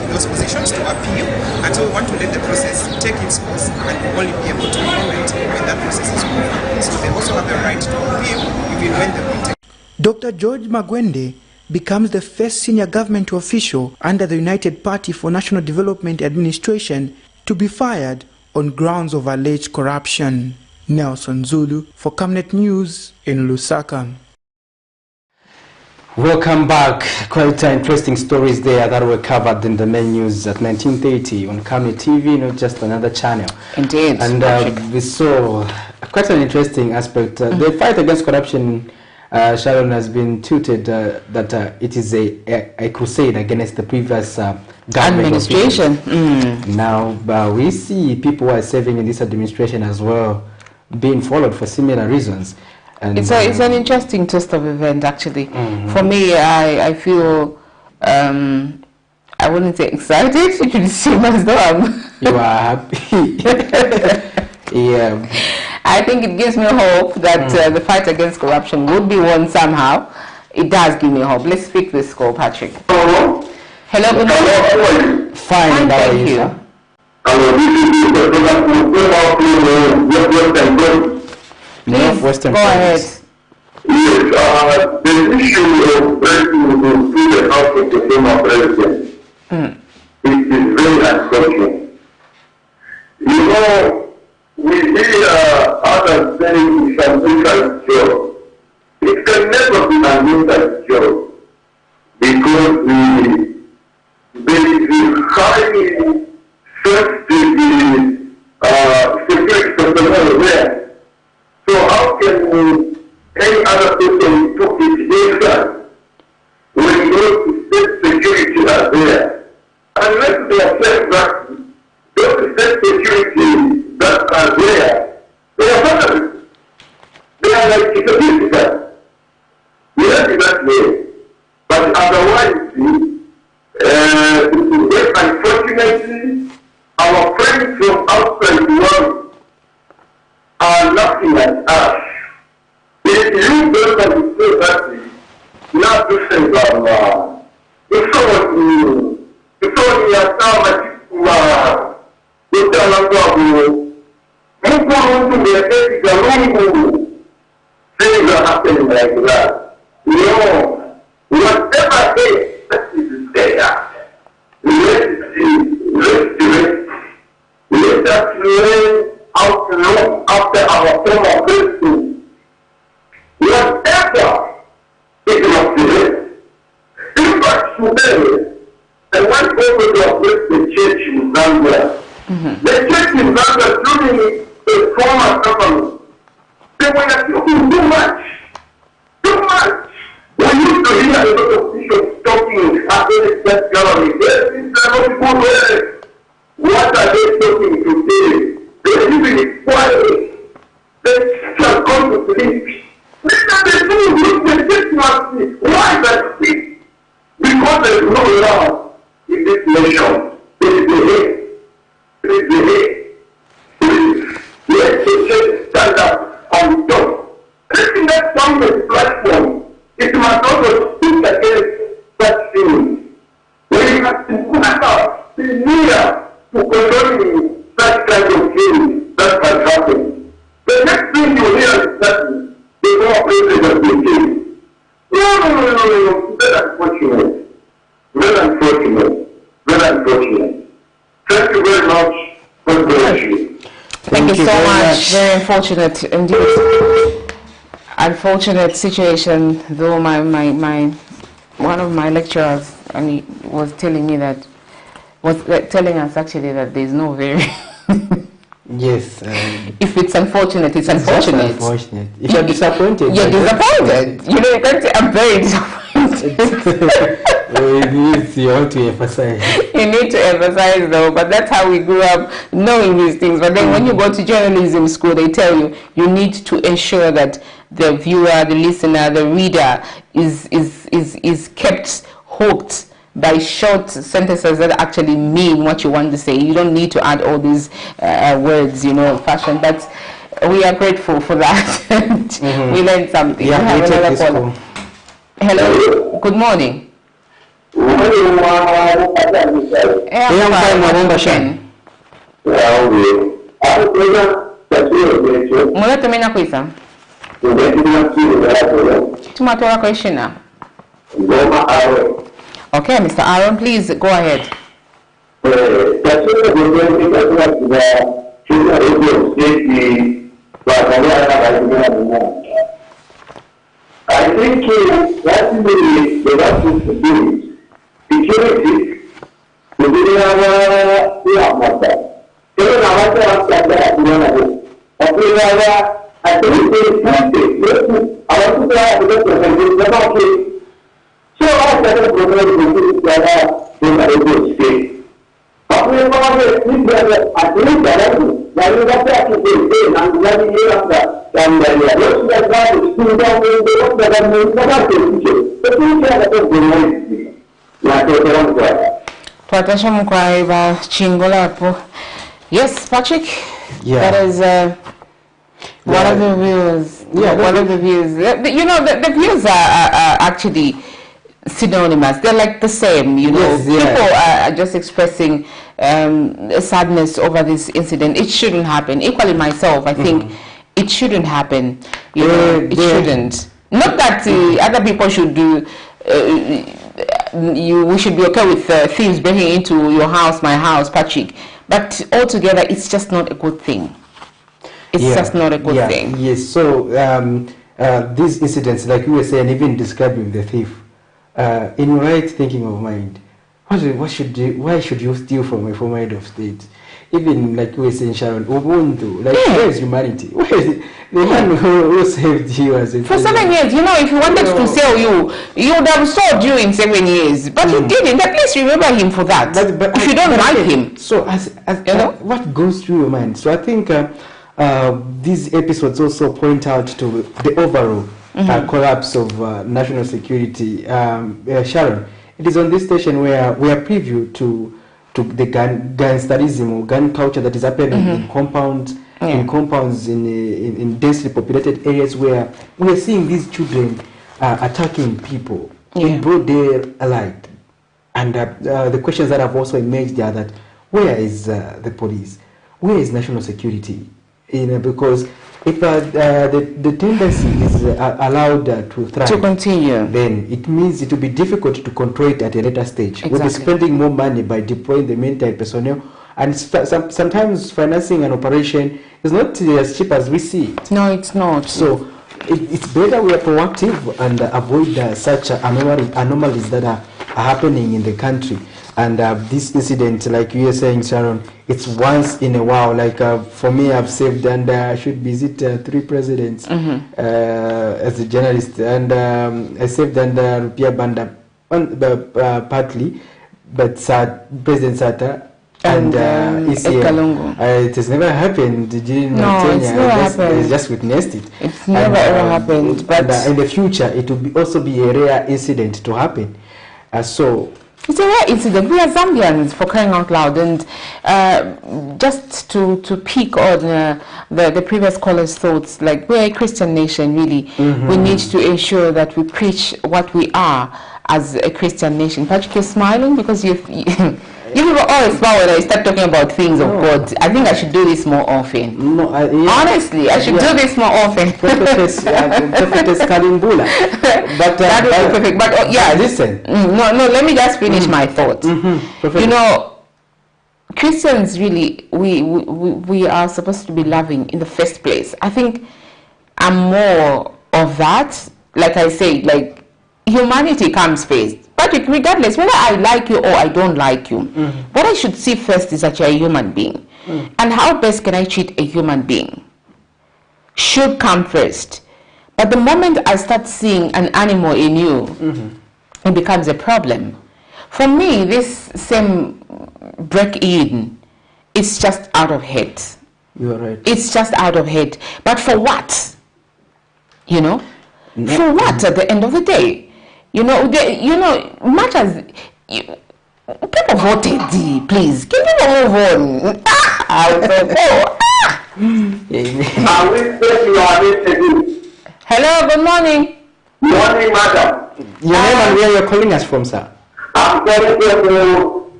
in those positions to appeal, and so we want to let the process take its course and we'll only be able to comment when that process is over. So they also have the right to appeal even when they've been taken. Dr. George Magwende becomes the first senior government official under the United Party for National Development Administration to be fired on grounds of alleged corruption. Nelson Zulu for Camnet News in Lusaka. Welcome back. Quite interesting stories there that were covered in the main news at 19:30 on Camnet TV, not just another channel. Indeed. And we saw quite an interesting aspect. The fight against corruption, Sharon, has been tutored that it is a crusade against the previous government administration. Now we see people who are serving in this administration as well being followed for similar reasons. And it's an interesting twist of event, actually. For me, I feel I wouldn't say excited. It should seem as though you are happy. Yeah. I think it gives me hope that the fight against corruption would be won somehow. It does give me hope. Let's speak this call, Patrick. Hello. Hello, good morning. Fine, thank you. Please go ahead. Yes, the issue of breaking into the house of the former president it is very unfortunate. You know, we hear others saying it's an inside job. It can never be an inside job because the highly sensitive security personnel there. So how can any other person took it data when those state security are there? Unless they are self-practice, those state security that are there, they are not. They are like it's a visitor. Yes, in that way. But otherwise, unfortunately, our friends from outside the world are laughing at us. If you don't understand that, not to say that, if someone has now things are happening like that. No, whatever is that is there, let us learn how to look after our former president. Whatever it was today, in fact today, I went over to address the church in Zambia. The church in Zambia during a former government, they were talking too much. Too much. We used to hear a lot of bishops talking against that government. Yes, it's not good way. What are they talking today? They live in quiet. They shall come to sleep. They do with the Christmas. Why that speak? Because there is no love in this nation. There is the hate. There is the hate. Please, let the church Thank you so much. Very unfortunate indeed. Unfortunate situation, though one of my lecturers was telling me that, telling us actually that there's no very yes. If it's unfortunate, it's unfortunate. Unfortunate. If you're disappointed, you're disappointed. You know, you can't say I'm very disappointed. You want to emphasize. You need to emphasize though, but that's how we grew up knowing these things. But then when you go to journalism school, they tell you you need to ensure that the viewer, the listener, the reader is kept hooked by short sentences that actually mean what you want to say. You don't need to add all these words, you know, fashion. But we are grateful for that. We learned something. Yeah, we have another caller. Hello, good morning. Munatumina kwisa. Tumatola kwishina. Okay, Mr. Aaron, please go ahead. I think that's the right thing to do. Security, the Yes, Patrick. Yeah. That is one of the views. Yeah, one of the views. You know, the views are actually synonymous. They're like the same. You know, yes, yeah. People are just expressing sadness over this incident. It shouldn't happen. Equally, myself, I think it shouldn't happen. You know, it shouldn't. Not that other people should do. We should be okay with thieves breaking into your house, my house, Patrick. But altogether, it's just not a good thing. It's just not a good thing. Yes. So these incidents, like you were saying, even describing the thief, in your right thinking of mind, why should you steal from a former head of state? Even like we were saying, Sharon, Ubuntu, like where is humanity? Where is the man who saved you as a for 7 years? You know, if he wanted to sell you, he would have sold you in 7 years. But he didn't. At least remember him for that. But if you don't like him. So you know? What goes through your mind? So I think these episodes also point out to the overall collapse of national security. Sharon, it is on this station where we are preview to the gangsterism or gun culture that is happening in compounds, in densely populated areas where we are seeing these children attacking people in broad daylight. And the questions that have also emerged are that where is the police? Where is national security? You know, because if the tendency is allowed to thrive, to continue, then it means it will be difficult to control it at a later stage. Exactly. We'll be spending more money by deploying the military personnel, and sometimes financing an operation is not as cheap as we see it. No, it's not. So it's better we are proactive and avoid such anomalies that are happening in the country. And this incident, like you were saying, Sharon, it's once in a while. Like for me, I've saved and I should visit 3 presidents as a journalist. And I saved under Rupia Banda partly, but President Sata and it has never happened during my tenure. It's never happened. I just witnessed it. It's never ever happened. But in the future, it will also be a rare incident to happen. So it's a rare incident. We are Zambians, for crying out loud. And just to peek on the previous caller's thoughts, like we're a Christian nation, really. We need to ensure that we preach what we are as a Christian nation. Patrick, you're smiling because you people always smile when I start talking about things of God. I think I should do this more often. No, honestly, I should do this more often. Prophetess Kalimbula. But that would be perfect. But listen. No, let me just finish my thought. You know, Christians really, we are supposed to be loving in the first place. I think I'm more of that. Like I say, like humanity comes first. But regardless, whether I like you or I don't like you, what I should see first is that you're a human being. And how best can I treat a human being should come first. But the moment I start seeing an animal in you, it becomes a problem. For me, this same break-in, it's just out of hate. You're right. It's just out of hate. But for what? You know? For what at the end of the day? You know, much as people voted, please, can you move on? Hello, good morning. Morning, madam. Your name and where you're calling us from, sir? I'm calling from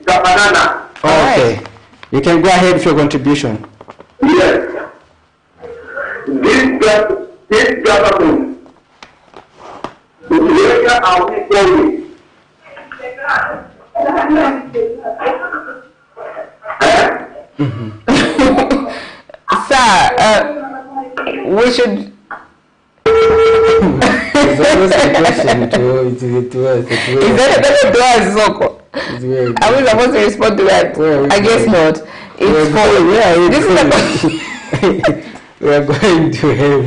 Kapanana. Okay. You can go ahead with your contribution. Yes. This government, where are we going? Sir, we should... It's always a question to us. Is that Soko? Are we supposed to respond to that? I guess not. We are going to have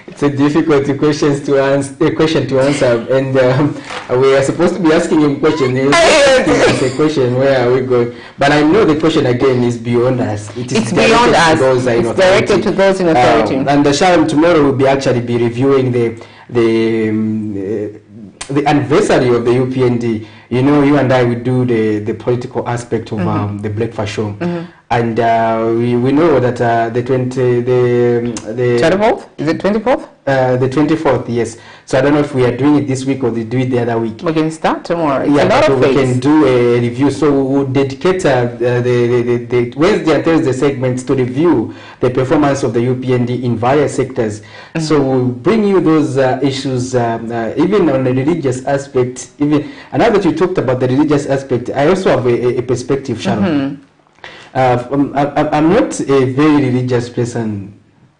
it's a difficult question to answer, and we are supposed to be asking him question. It's a question, where are we going? But I know the question again is beyond us. It's beyond us. It's directed to those in authority. And Sharon, tomorrow we'll actually be reviewing the anniversary of the UPND. You know, you and I will do the political aspect of the breakfast show. And we know that the 24th? Is it 24th? The 24th, yes. So I don't know if we are doing it this week or they do it the other week. We can start tomorrow. It's yeah, a lot of we can do a review. So we'll dedicate the Wednesday and Thursday segments to review the performance of the UPND in various sectors. So we'll bring you those issues, even on the religious aspect. And now that you talked about the religious aspect, I also have a perspective, Sharon. I'm not a very religious person,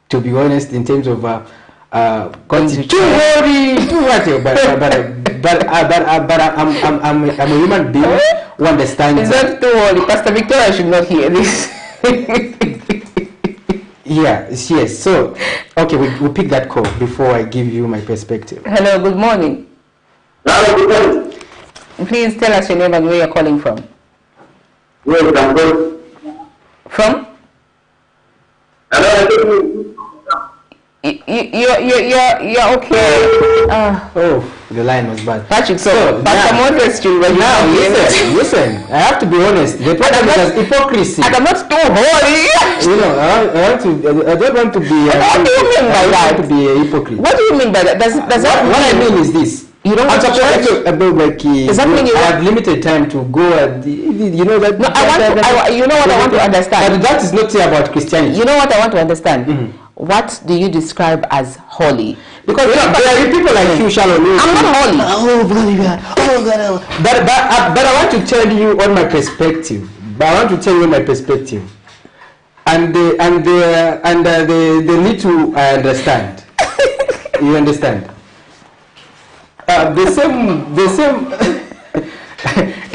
to be honest, in terms of but I'm a human being who understands. Is that too holy? Pastor Victoria should not hear this. Yes. So, okay, we'll pick that call before I give you my perspective. Hello, good morning. Hello, good morning. Please tell us your name and where you're calling from. Yes, I'm good. From? Hello, you're okay. Oh, the line was bad. Patrick, so Pastor Moses, now listen, I have to be honest. The problem is hypocrisy. And I'm not too holy. You know, I don't want to be. What do you mean by that? To be a hypocrite. What do you mean by that? Does that what I mean is this. You don't want to church? Is that mean you have limited time to go and you know that? No, you know what I want to understand. But that is not about Christianity. You know what I want to understand. What do you describe as holy? Because there are people like you, Shalom. I'm not holy. But I want to tell you on my perspective. And the little I understand. You understand? The same.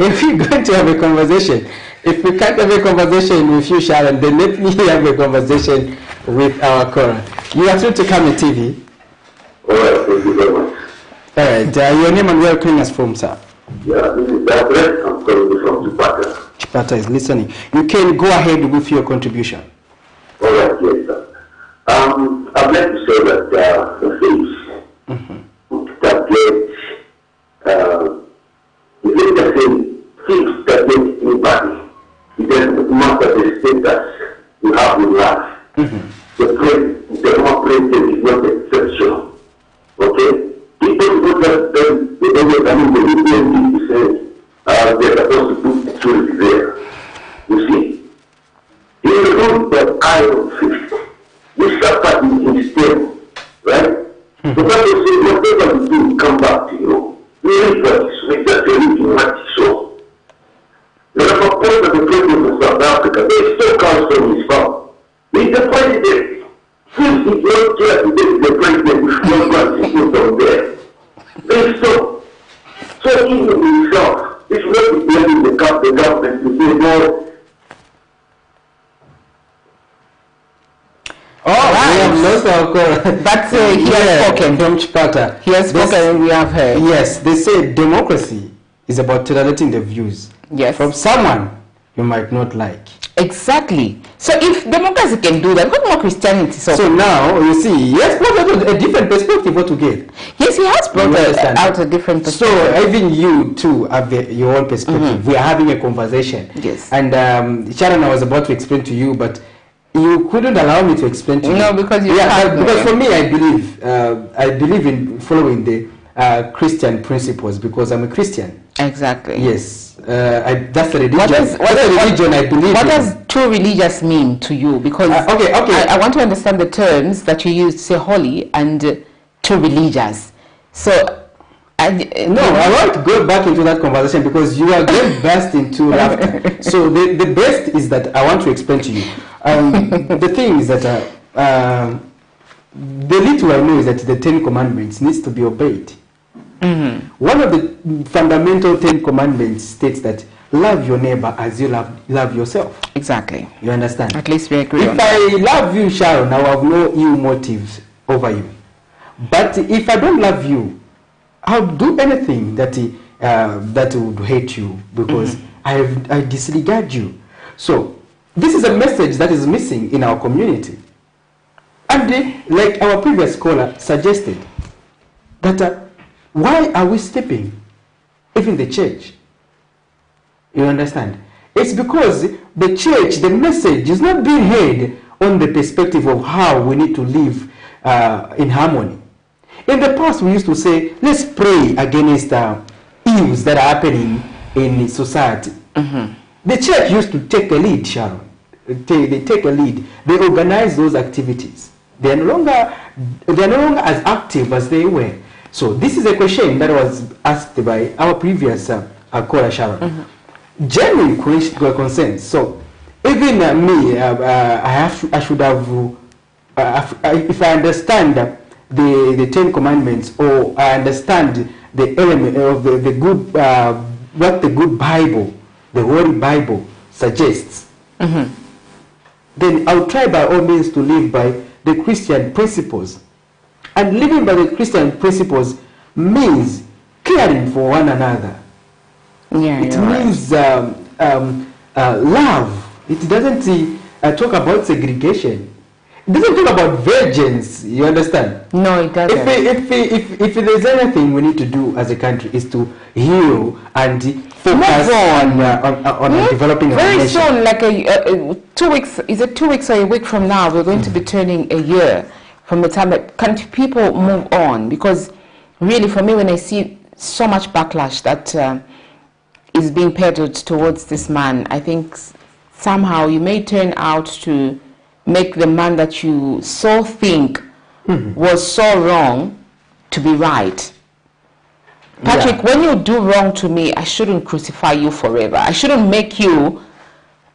If we're going to have a conversation, if we can't have a conversation with you, Sharon, then let me have a conversation with our caller. You are through to come to TV. All right, thank you very much. All right, your name and where you're calling us from, sir? Yeah, this is Douglas. I'm calling from Chipata. Chipata is listening. You can go ahead with your contribution. All right, yes, sir. I'd like to say that the thieves that things that get anybody, it doesn't matter the status you have in life. The former president is not exceptional. Okay? People who just they don't I mean the UPND say they're supposed to put security there. You see? In the room that I don't fix, we suffer instead, right? So that is whatever you do, come back to you. We just everything what you saw. it still comes from his phone. He's the president. Since he don't care to be the president, we should not go and sit down there. They stop. So even himself, it's not blaming the government to say, no. Oh, right. We have lost our call. But he has spoken. He has spoken and we have heard. Yes, they say democracy is about tolerating the views from someone you might not like. Exactly. So if democracy can do that, what more Christianity? So now, you see, he has brought out a different perspective altogether. Yes, he has brought out a different perspective. So even you too have your own perspective. We are having a conversation. Yes. And Sharon, I was about to explain to you, but you couldn't allow me to explain to you. No, because you because for me, I believe in following the Christian principles because I'm a Christian. Exactly. Yes. That's the religion. That's the religion I believe in. What does true religious mean to you? Because I want to understand the terms that you use to say holy and true religious. So I want to go back into that conversation because you are getting burst into laughter. So the best is that I want to explain to you. The thing is that the little I know is that the 10 Commandments needs to be obeyed. One of the fundamental 10 Commandments states that love your neighbor as you love yourself. Exactly. You understand? At least we agree If on that. I love you, Sharon, I have no ill motives over you. But if I don't love you, I'll do anything that would hate you because I disregard you. So this is a message that is missing in our community. And like our previous caller suggested, that why are we sleeping? Even the church. You understand? It's because the church, the message is not being heard on the perspective of how we need to live in harmony. In the past, we used to say, let's pray against evils that are happening in society. The church used to take a lead, Sharon. They take a lead. They organize those activities. They are no longer as active as they were. So this is a question that was asked by our previous caller, Sharon. Genuine concerns. So even me, I should have, if I understand the 10 Commandments, or I understand the element of the good, what the good Bible, the Holy Bible suggests, then I'll try by all means to live by the Christian principles. And living by the Christian principles means caring for one another. Yeah, it means love. It doesn't talk about segregation. It doesn't talk about vengeance. You understand? No, it doesn't. If there's anything we need to do as a country is to heal and focus on developing our nation. Very soon, like 2 weeks, is it 2 weeks or a week from now, we're going to be turning a year from the time that people move on. Because really, for me, when I see so much backlash that is being peddled towards this man, I think somehow you may turn out to make the man that you so think was so wrong to be right. Patrick, when you do wrong to me, I shouldn't crucify you forever. I shouldn't make you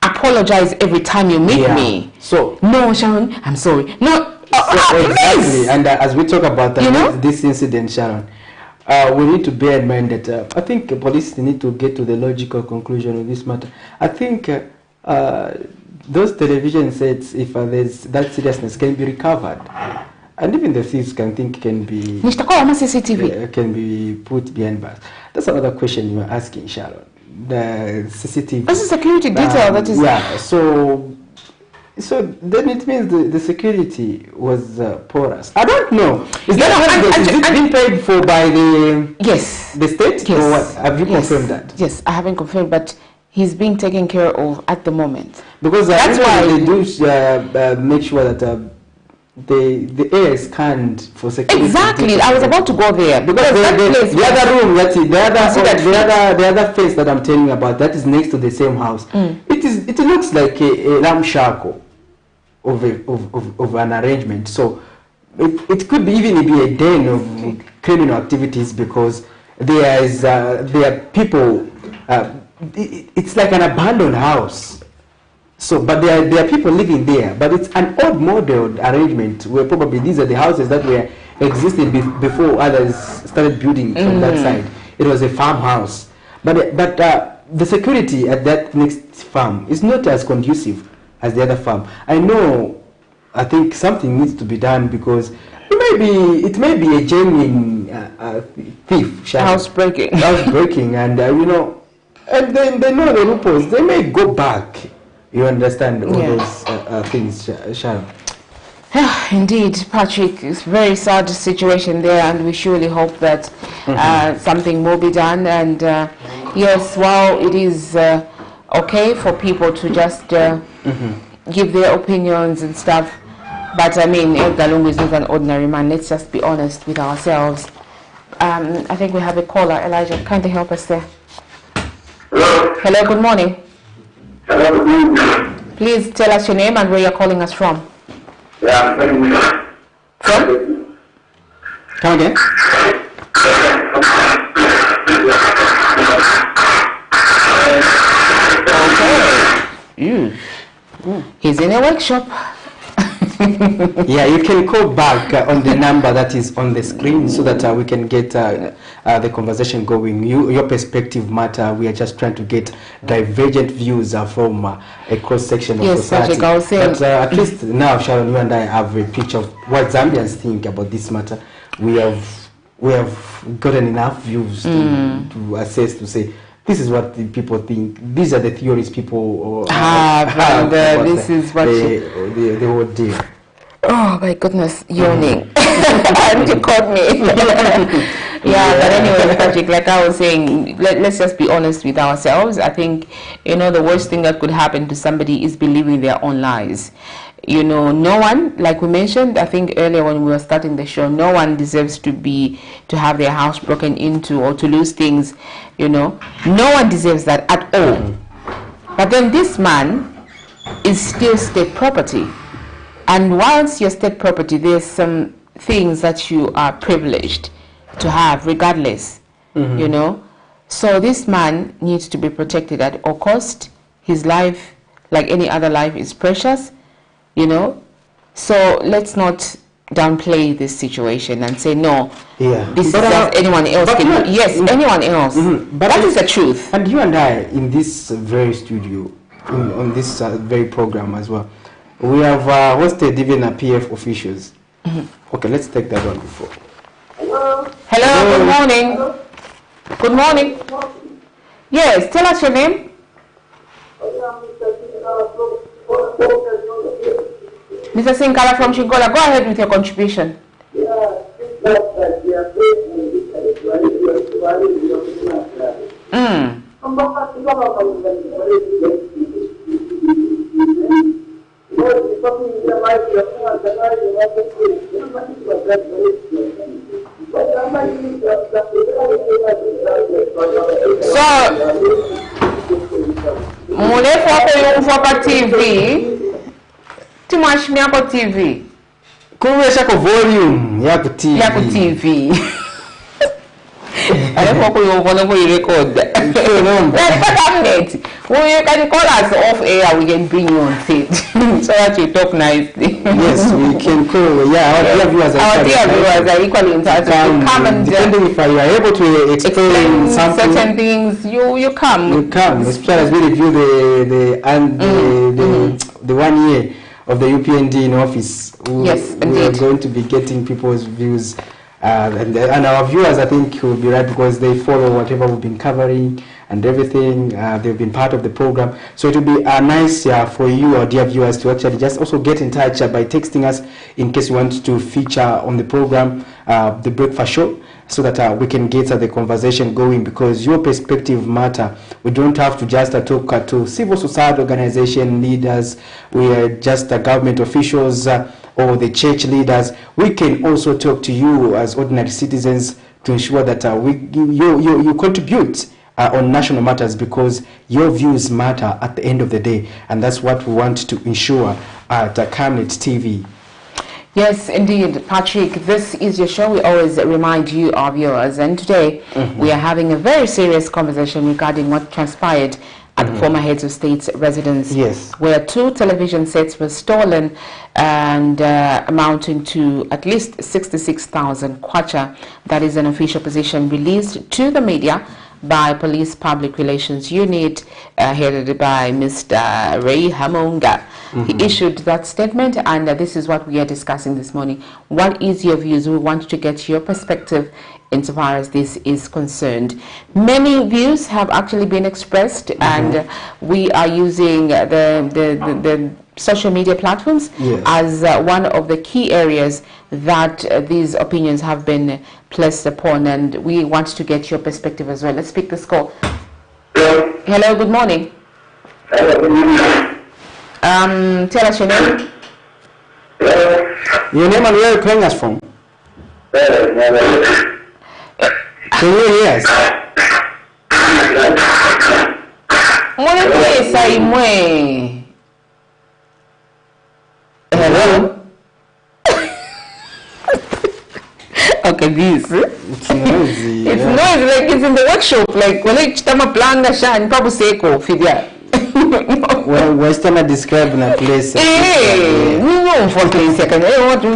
apologize every time you meet me. So no, Sharon, I'm sorry. No, exactly. And as we talk about this incident, Sharon, we need to bear in mind that I think police need to get to the logical conclusion of this matter. I think those television sets, if there's that seriousness, can be recovered, and even the thieves can be can be put behind bars. That's another question you were asking, Sharon. The CCTV. That's a security detail. That is. So then it means the security was porous. I don't know. Is it being paid for by the the state? Yes. Or what? Have you confirmed that? Yes, I haven't confirmed, but he's being taken care of at the moment. Because that's why they do make sure that the air is scanned for security. Exactly. I was about to go there because the other room, the other face that I'm telling you about, that is next to the same house. It looks like a lamb shackle of an arrangement. So it could even be a den of criminal activities because there are people. It's like an abandoned house. So, but there are people living there. But it's an old modeled arrangement where probably these are the houses that were existing before others started building from that side. It was a farmhouse. But the security at that next farm is not as conducive as the other farm. I think something needs to be done because it may be a genuine thief. Housebreaking, and and then they know the loopholes. They may go back. You understand all those things, Sharon. Indeed, Patrick, it's a very sad situation there, and we surely hope that something will be done. And yes, while it is okay for people to just give their opinions and stuff, but I mean, Edgar Lungu is not an ordinary man. Let's just be honest with ourselves. I think we have a caller. Elijah, kindly help us there. Hello. Hello, good morning. Hello. Please tell us your name and where you're calling us from. Yeah, from? Come again? Okay. He's in a workshop. Yeah, you can call back on the number that is on the screen so that we can get the conversation going. Your perspective matter. We are just trying to get divergent views from a cross-section of society. Patrick, I was saying, but at least now, Sharon, you and I have a picture of what Zambians think about this matter. We have gotten enough views to assess, to say, this is what the people think. These are the theories people have. And this is what the whole deal. Oh my goodness, yawning. And you caught me. Yeah, but anyway, Patrick, like I was saying, let's just be honest with ourselves. I think, the worst thing that could happen to somebody is believing their own lies. No one, like we mentioned, I think earlier when we were starting the show, no one deserves to have their house broken into or to lose things, No one deserves that at all. But then this man is still state property. And once you're state property, there's some things that you are privileged to have regardless, So this man needs to be protected at all cost. His life, like any other life, is precious. So let's not downplay this situation and say no. This is just anyone else can do. Yes, anyone else. But that is the truth. And you and I in this very studio, on this very program as well, we have hosted even PF officials. Okay, let's take that one before. Hello. Good morning. Good morning. Yes, tell us your name. Mr. Sinkala from Chingola, go ahead with your contribution. Mulefu hapo yumfuapa TV. Timashimi yako TV. Kuwesha ko volume yako TV. Yako TV. Alafu hapo yumvona ko record. Well, you can call us off air, we can bring you on stage so that you talk nicely. Yes, we can call. Yeah, our dear viewers are equally entitled to come and depending if you are able to explain certain things, you come. You come, especially as we review the 1 year of the UPND in office. Yes, we are going to be getting people's views. And our viewers, I think, will be right because they follow whatever we've been covering and everything. They've been part of the program. So it will be nice for you, our dear viewers, to actually just also get in touch by texting us in case you want to feature on the program, The Breakfast Show, so that we can get the conversation going, because your perspective matter. We don't have to just talk to civil society organization leaders. We are just government officials or the church leaders. We can also talk to you as ordinary citizens to ensure that you contribute on national matters, because your views matter at the end of the day, and that's what we want to ensure at Camnet TV. Yes, indeed, Patrick. This is your show. We always remind you, our viewers, and today we are having a very serious conversation regarding what transpired at the former heads of state's residence, Yes. where 2 television sets were stolen and amounting to at least 66,000 kwacha. That is an official position released to the media by Police Public Relations Unit, headed by Mr. Ray Hamonga. He issued that statement, and this is what we are discussing this morning. What is your views? We want to get your perspective insofar as this is concerned. Many views have actually been expressed, and we are using the social media platforms as one of the key areas that these opinions have been placed upon, and we want to get your perspective as well. Let's pick this call. Hello, good morning. Tell us your name. Your name and where you're calling us from? Can you hear us? Hello? Okay, this. It's noisy. It's noisy, like it's in the workshop. Like when it's time a plan, and probably say, "Go, figure." Well, Western describing a place. No, for place second. What to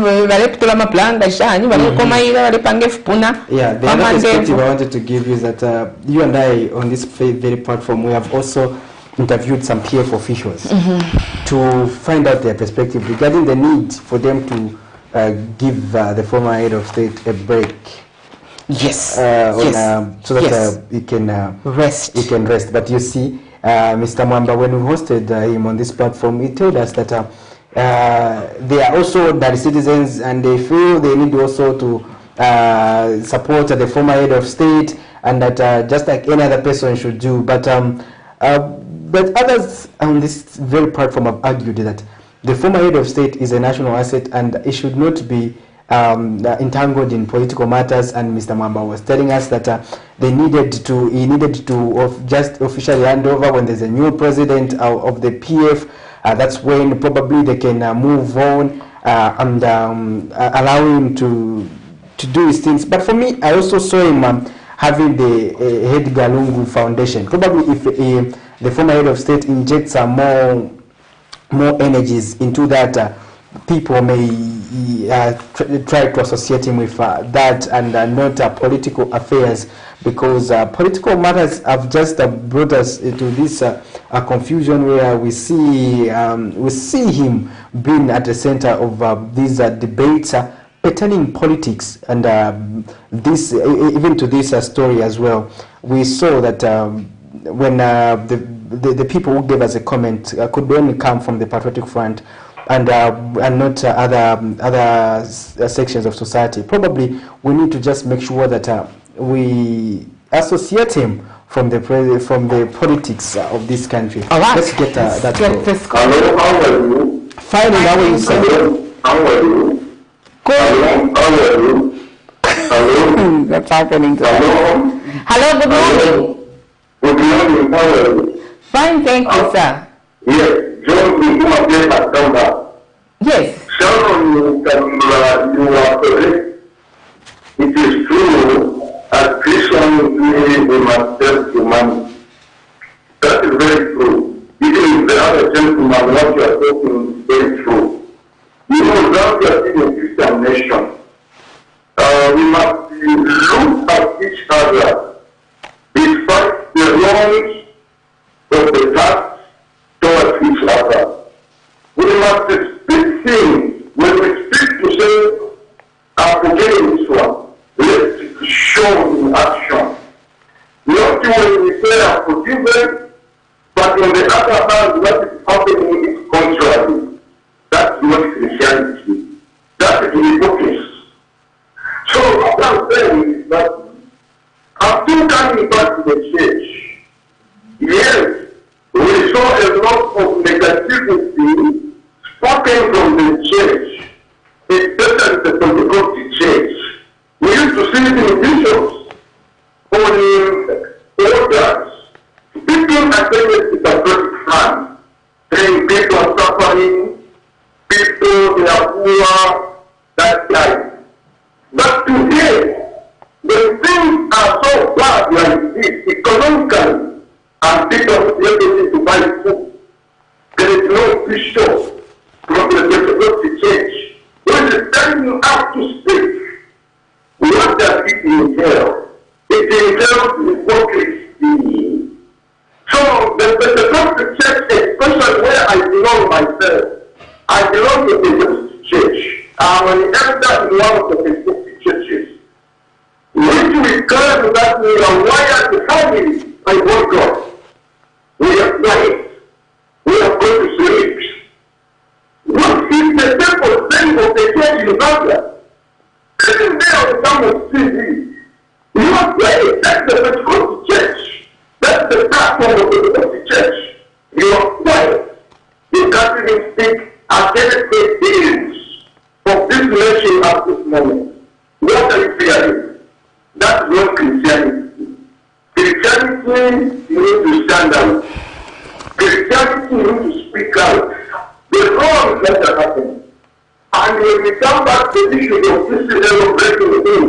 my plan, the shine, you will come here, the pangef puna. Yeah, the other perspective I wanted to give you is that you and I on this very platform, we have also interviewed some PF officials to find out their perspective regarding the need for them to give the former head of state a break. Yes. So that he can rest. He can rest. But you see, Mr. Mwamba, when we hosted him on this platform, he told us that they are also Dar citizens, and they feel they need also to support the former head of state, and that just like any other person should do. But others on this very platform have argued that the former head of state is a national asset, and it should not be entangled in political matters. And Mr. Mwamba was telling us that he needed to just officially hand over when there's a new president of the PF. That's when probably they can move on and allow him to do his things. But for me, I also saw him having the EDGAR Lungu Foundation. Probably if the former head of state injects more energies into that, people may try to associate him with that and not political affairs, because political matters have just brought us into this confusion where we see him being at the center of these debates pertaining politics, and this even to this story as well. We saw that when the people who gave us a comment could only come from the Patriotic Front and not other sections of society. Probably we need to just make sure that we associate him from the politics of this country. All right. Let's get that. Hello, how are you? Fine, how are you, sir? Hello, how are you? Good. How are you? Hello? That's happening. Hello? Hello, good morning. Good morning, how are you? Fine, thank you, sir. Yes, John, we do not get a number. Yes. Sharon, you are correct. It is true, as Christians, we must help humanity. That is very true. Even if the other gentleman, what you are talking is very true. You know, Zambia is a Christian nation. We must look at each other despite the wrongs of the past towards each other. We must speak things when we speak to say, I'm forgetting this one. Let's show in action. Not when we say I'm forgiven, but on the other hand, what is happening is contrary. That's not Christianity. That is hypocrisy. So what I'm saying is that I'm still coming back to the church. Yes, we saw a lot of negativity spoken from the church, especially the Pentecostal church. We used to see it in bishops on orders speaking against the Patriotic Front, saying people are suffering, people they are poor, that type. But today, when things are so bad like this, economically, and people are able TV show from the Methodist Church, when is telling you how to speak, what does it entail? It entails hypocrisy. So the Methodist Church, especially where I belong myself, I belong to the Methodist Church. I'm an elder in one of the Methodist churches. Which we claim that we are wired to family by one God. We are quiet. We are going to sleep. What is the purpose then of the church in Uganda? Sitting there on someone's TV. You are quiet. That's the Pentecostal church. That's the platform of the Pentecostal church. You are quiet. You can't even speak against the things of this nation at this moment. What are you fearing? That's not Christianity. Christianity, you need to stand out. Christianity, you need to speak out. The wrongs that are happening. And when we come back to the issue of this level of breaking the in,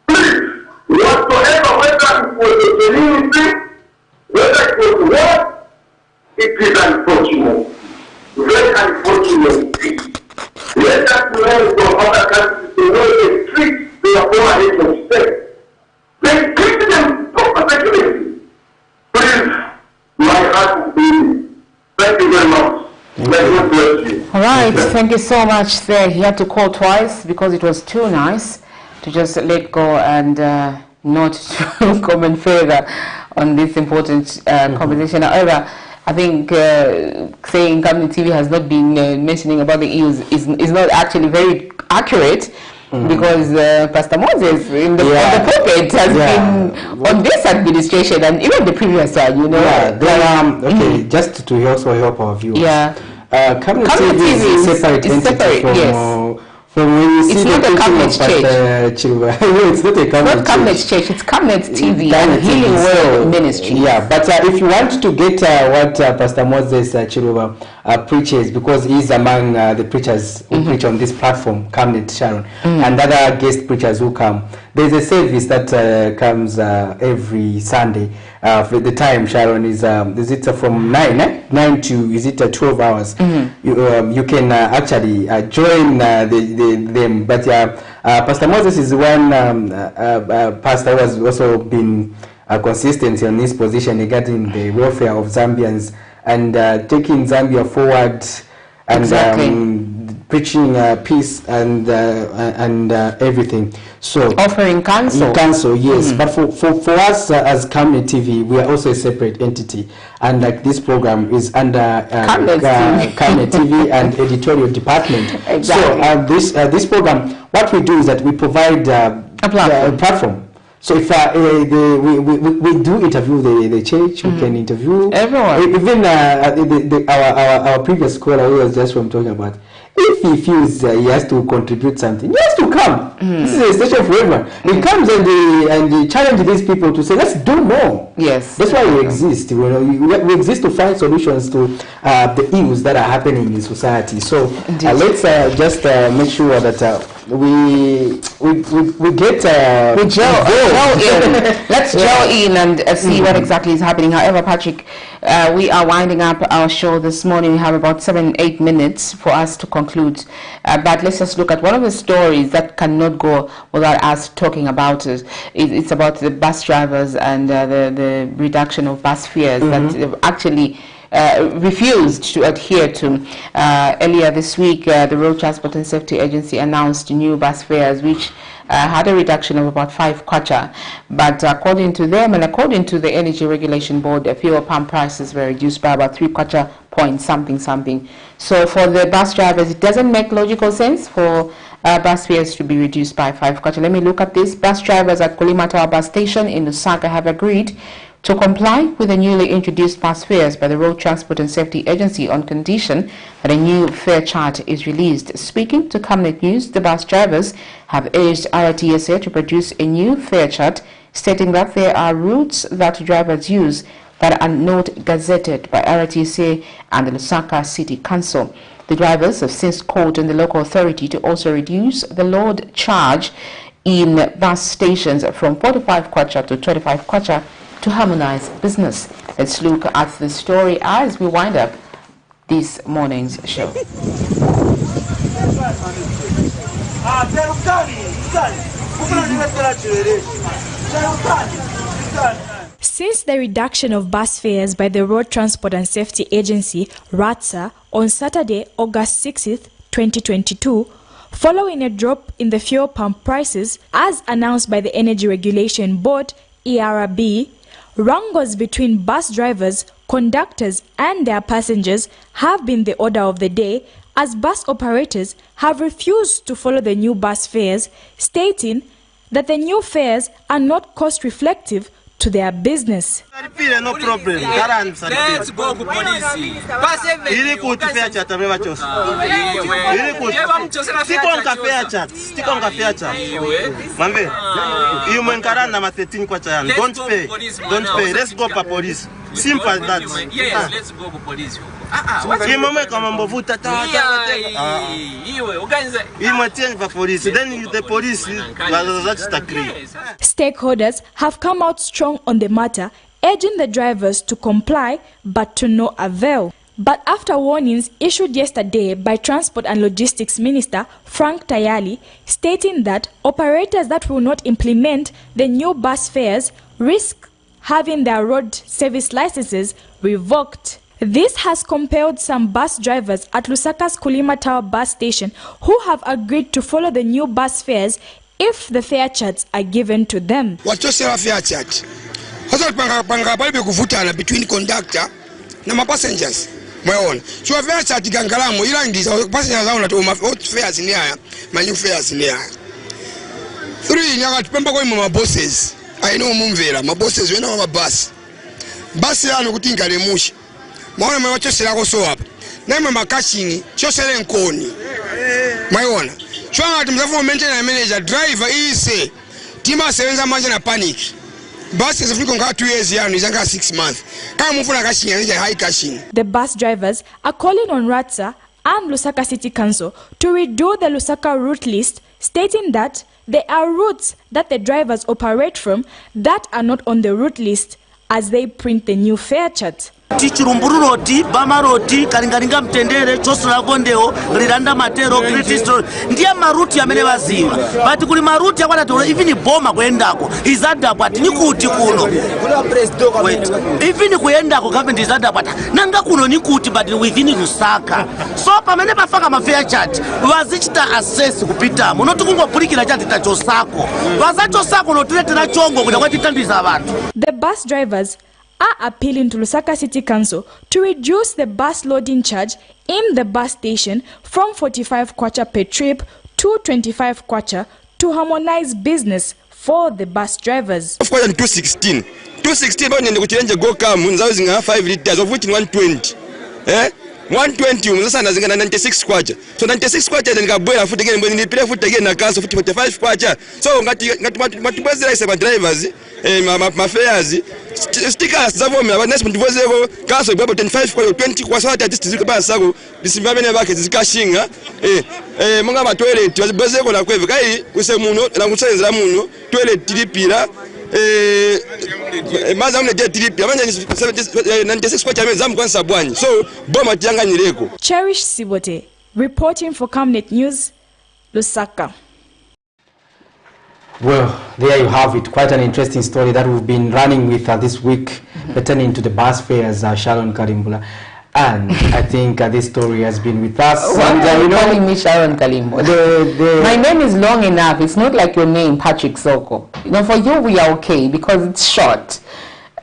please, whatsoever, whether it was a genuine thing, whether it was what, it is unfortunate. Very unfortunate. Let us learn from other countries to know they treat their former nation state. They treat them perfectly. Please, my heart is beating. Thank you very much. God bless you. All right, thank you so much there. He had to call twice because it was too nice to just let go and not to comment further on this important conversation. However, I think saying community TV has not been mentioning about the EUs is not actually very accurate, because Pastor Moses in the, on the pulpit has been on this administration and even the previous one, you know. Okay, just to also help our viewers. Community TV is separate entity from when you see it's not a Cabinet Church. It's not a Cabinet Church. It's Cabinet TV and Healing Word Ministry. Yeah, but if you want to get what Pastor Moses Chiluba preaches, because he's among the preachers who preach on this platform, Cabinet Sharon, and other guest preachers who come, there's a service that comes every Sunday. For the time, Sharon, is it from 9 to, is it 12 hours? You can actually join them, but Pastor Moses is one pastor who has also been consistent on this position regarding the welfare of Zambians and taking Zambia forward and preaching peace and everything. So offering counsel. Yes. But for us as Community TV, we are also a separate entity, and like this program is under Community TV and editorial department. Exactly. So this program, what we do is that we provide a platform. So if we do interview the church, we can interview everyone. Even our previous caller who was just from talking about, if he feels he has to contribute something, he has to come. This is a station for everyone. He comes and he challenges these people to say, let's do more. Yes. That's why we exist. We exist to find solutions to the ills that are happening in society. So let's just make sure that we get we gel in. Let's gel in and see what exactly is happening. However, Patrick, we are winding up our show this morning. We have about 7-8 minutes for us to conclude, but let's just look at one of the stories that cannot go without us talking about it. It's about the bus drivers and the reduction of bus fares that they've actually refused to adhere to. Earlier this week, the Road Transport and Safety Agency announced new bus fares which had a reduction of about 5 kwacha, but according to them and according to the Energy Regulation Board, fuel pump prices were reduced by about 3 kwacha point something. So for the bus drivers, it doesn't make logical sense for bus fares to be reduced by 5 kwacha. Let me look at this. Bus drivers at Kolimata bus station in Lusaka have agreed to comply with the newly introduced bus fares by the Road Transport and Safety Agency on condition that a new fare chart is released. Speaking to Cabinet News, the bus drivers have urged RTSA to produce a new fare chart, stating that there are routes that drivers use that are not gazetted by RTSA and the Lusaka City Council. The drivers have since called on the local authority to also reduce the load charge in bus stations from 45 kwacha to 25 kwacha to harmonize business. Let's look at the story as we wind up this morning's show. Since the reduction of bus fares by the Road Transport and Safety Agency, RATSA, on Saturday, August 6th, 2022, following a drop in the fuel pump prices, as announced by the Energy Regulation Board, ERB, wrangles between bus drivers, conductors and their passengers have been the order of the day, as bus operators have refused to follow the new bus fares, stating that the new fares are not cost-reflective to their business. No problem. Let's go to police. Ili kutufia chat mema chose. Ili kutufia. Stick on fair chat. Mambe. You menkarana na 13 kwa chayani. Don't pay. Don't pay. Let's go to police. Simple as that. Yes, let's go to police. Then the police Stakeholders have come out strong on the matter, urging the drivers to comply, but to no avail. But after warnings issued yesterday by Transport and Logistics Minister Frank Tayali, stating that operators that will not implement the new bus fares risk having their road service licenses revoked. This has compelled some bus drivers at Lusaka's Kulima Tower bus station who have agreed to follow the new bus fares if the fare charts are given to them. Wachosera fare chart. Hasa panga pale kuvutana between conductor na passengers. Mwaona. So fare chart gangalamo ila ndiza passengers hao na fares ni haya, ma new fares ni haya. 3 nyaka tupemba kwa ma bosses. I know mumvera, ma bosses wena ma bus. Bus yano kutinga lemushi. Mwana mwe wachosera ko so hapa. Nema makashini, chosera nkoni. Mwaona. Chwanga tumzafu maintenance manager driver ise. Tima sewenza manje na panic. Bus zifika nga 2 years yano izanga 6 months. Kama mfuna kashini anja high kashini. The bus drivers are calling on RATSA and Lusaka City Council to redo the Lusaka route list, stating that there are routes that the drivers operate from that are not on the route list as they print the new fare chart. Tichurumburu roti, Bama roti, Karingaringa mtendere, Chosla Gondeo, Riranda Matero, Critisto, Ndia maruti ya menewaziwa. But kuli maruti ya wana even boma kuendako, izada but nikuti kuno. Wait, even kuendako government izada but nanga kuno nikuti but within Lusaka. So pamene bafaka mafare chat, wazichita assess kupita. Monotu kungo puliki na chat itachosako. Wazachosako no tulete na chongo kuna kwa titandiza watu. The bus drivers are appealing to Lusaka City Council to reduce the bus loading charge in the bus station from 45 kwacha per trip to 25 kwacha to harmonize business for the bus drivers. Of course, in 216 bao nende kuchenje go car munzao zinga 5 liters of which 120. 120 sasa nazinga 96 kwacha. So 96 kwacha ndio ngabwela futhi again mboni nipile futhi again na kaso futhi 45 kwacha. So ngati matubazira ise ba drivers ma fares stickers zavo mina abanesi mndivozeko kaso gbabo 25 kwa 20 kwa sawa tati zikaba sako bisimbabene bakhe zikashinga monga ba toilet bazibozeko la kweve kai kuse muno la kusenzera muno toilet tilipira maza mne tilipira manje 96 kwa chama zamu kwanza bwanyi so boma tianganyireko. Cherish Sibote reporting for Camnet News, Lusaka. Well, there you have it. Quite an interesting story that we've been running with this week, pertaining to the bus fares, Sharon Kalimbula. And I think this story has been with us. Why are you calling me Sharon Kalimbula? My name is long enough. It's not like your name, Patrick Soko. You know, for you, we are okay because it's short.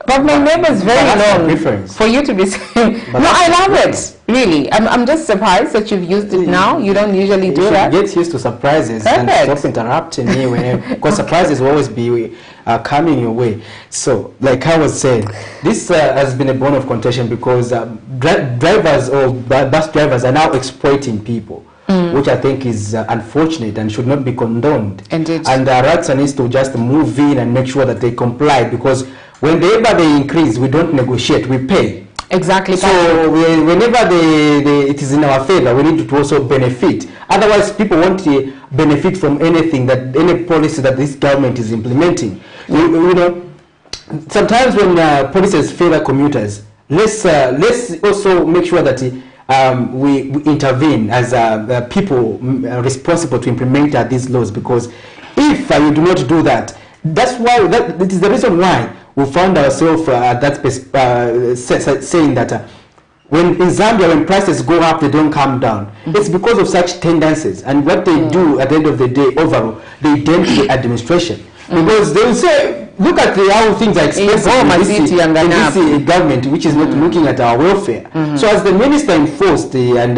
But my name is very long for you to be saying. No, I love it. Really. I'm just surprised that you've used it now. You don't usually do that. Get used to surprises and stop interrupting me whenever, because surprises will always be coming your way. So, like I was saying, this has been a bone of contention because drivers or bus drivers are now exploiting people. Which I think is unfortunate and should not be condoned. Indeed. And RATSA needs to just move in and make sure that they comply, because whenever they increase, we don't negotiate, we pay. Exactly. So whenever it is in our favor, we need to also benefit. Otherwise, people won't benefit from anything, that any policy that this government is implementing. You know, sometimes when policies favor commuters, let's also make sure that we intervene as people responsible to implement these laws, because if you do not do that, that's why that is the reason why we found ourselves at that saying that when in Zambia, when prices go up, they don't come down. It's because of such tendencies, and what they do at the end of the day, overall, they dent the administration. Because they will say, look at how things are expensive in this government, which is not looking at our welfare. So as the minister enforced and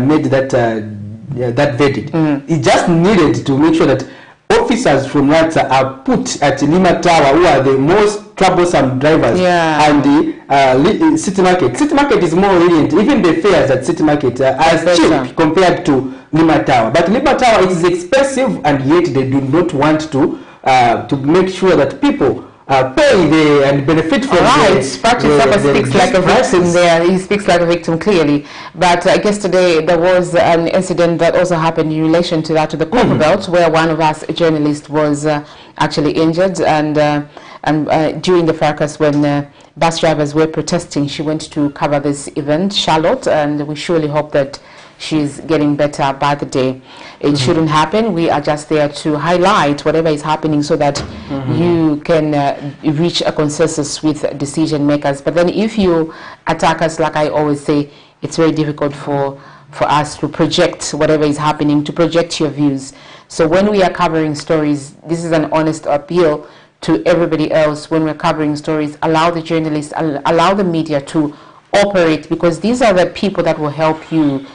made that that verdict, he just needed to make sure that officers from Ratsa are put at Lima Tower, who are the most troublesome drivers, and the City Market. City Market is more lenient. Even the fares at City Market are cheap compared to Lima Tower. But Lima Tower, it is expensive, and yet they do not want to make sure that people pay and benefit from Patrick speaks like a victim there. He speaks like a victim clearly. But yesterday there was an incident that also happened in relation to that, to the Copper Belt, where one of us journalists was actually injured, and during the fracas when bus drivers were protesting, she went to cover this event, Charlotte, and we surely hope that she's getting better by the day. It shouldn't happen. We are just there to highlight whatever is happening so that you can reach a consensus with decision makers. But then if you attack us, like I always say, it's very difficult for us to project whatever is happening, to project your views. So when we are covering stories, this is an honest appeal to everybody else. When we're covering stories, allow the journalists, allow the media to operate, because these are the people that will help you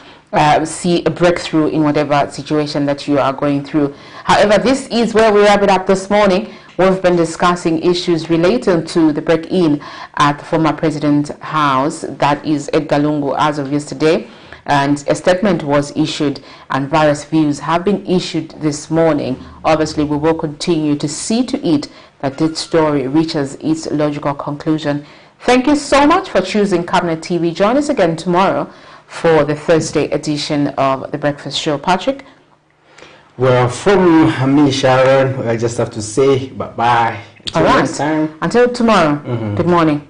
see a breakthrough in whatever situation that you are going through. However, this is where we wrap it up this morning. We've been discussing issues related to the break-in at the former president's house, that is Edgar Lungu, as of yesterday. And a statement was issued and various views have been issued this morning. Obviously, we will continue to see to it that this story reaches its logical conclusion. Thank you so much for choosing Cabinet TV. Join us again tomorrow for the Thursday edition of The Breakfast Show. Patrick? Well, from me, Sharon, I just have to say bye-bye. All right. Until tomorrow. Good morning.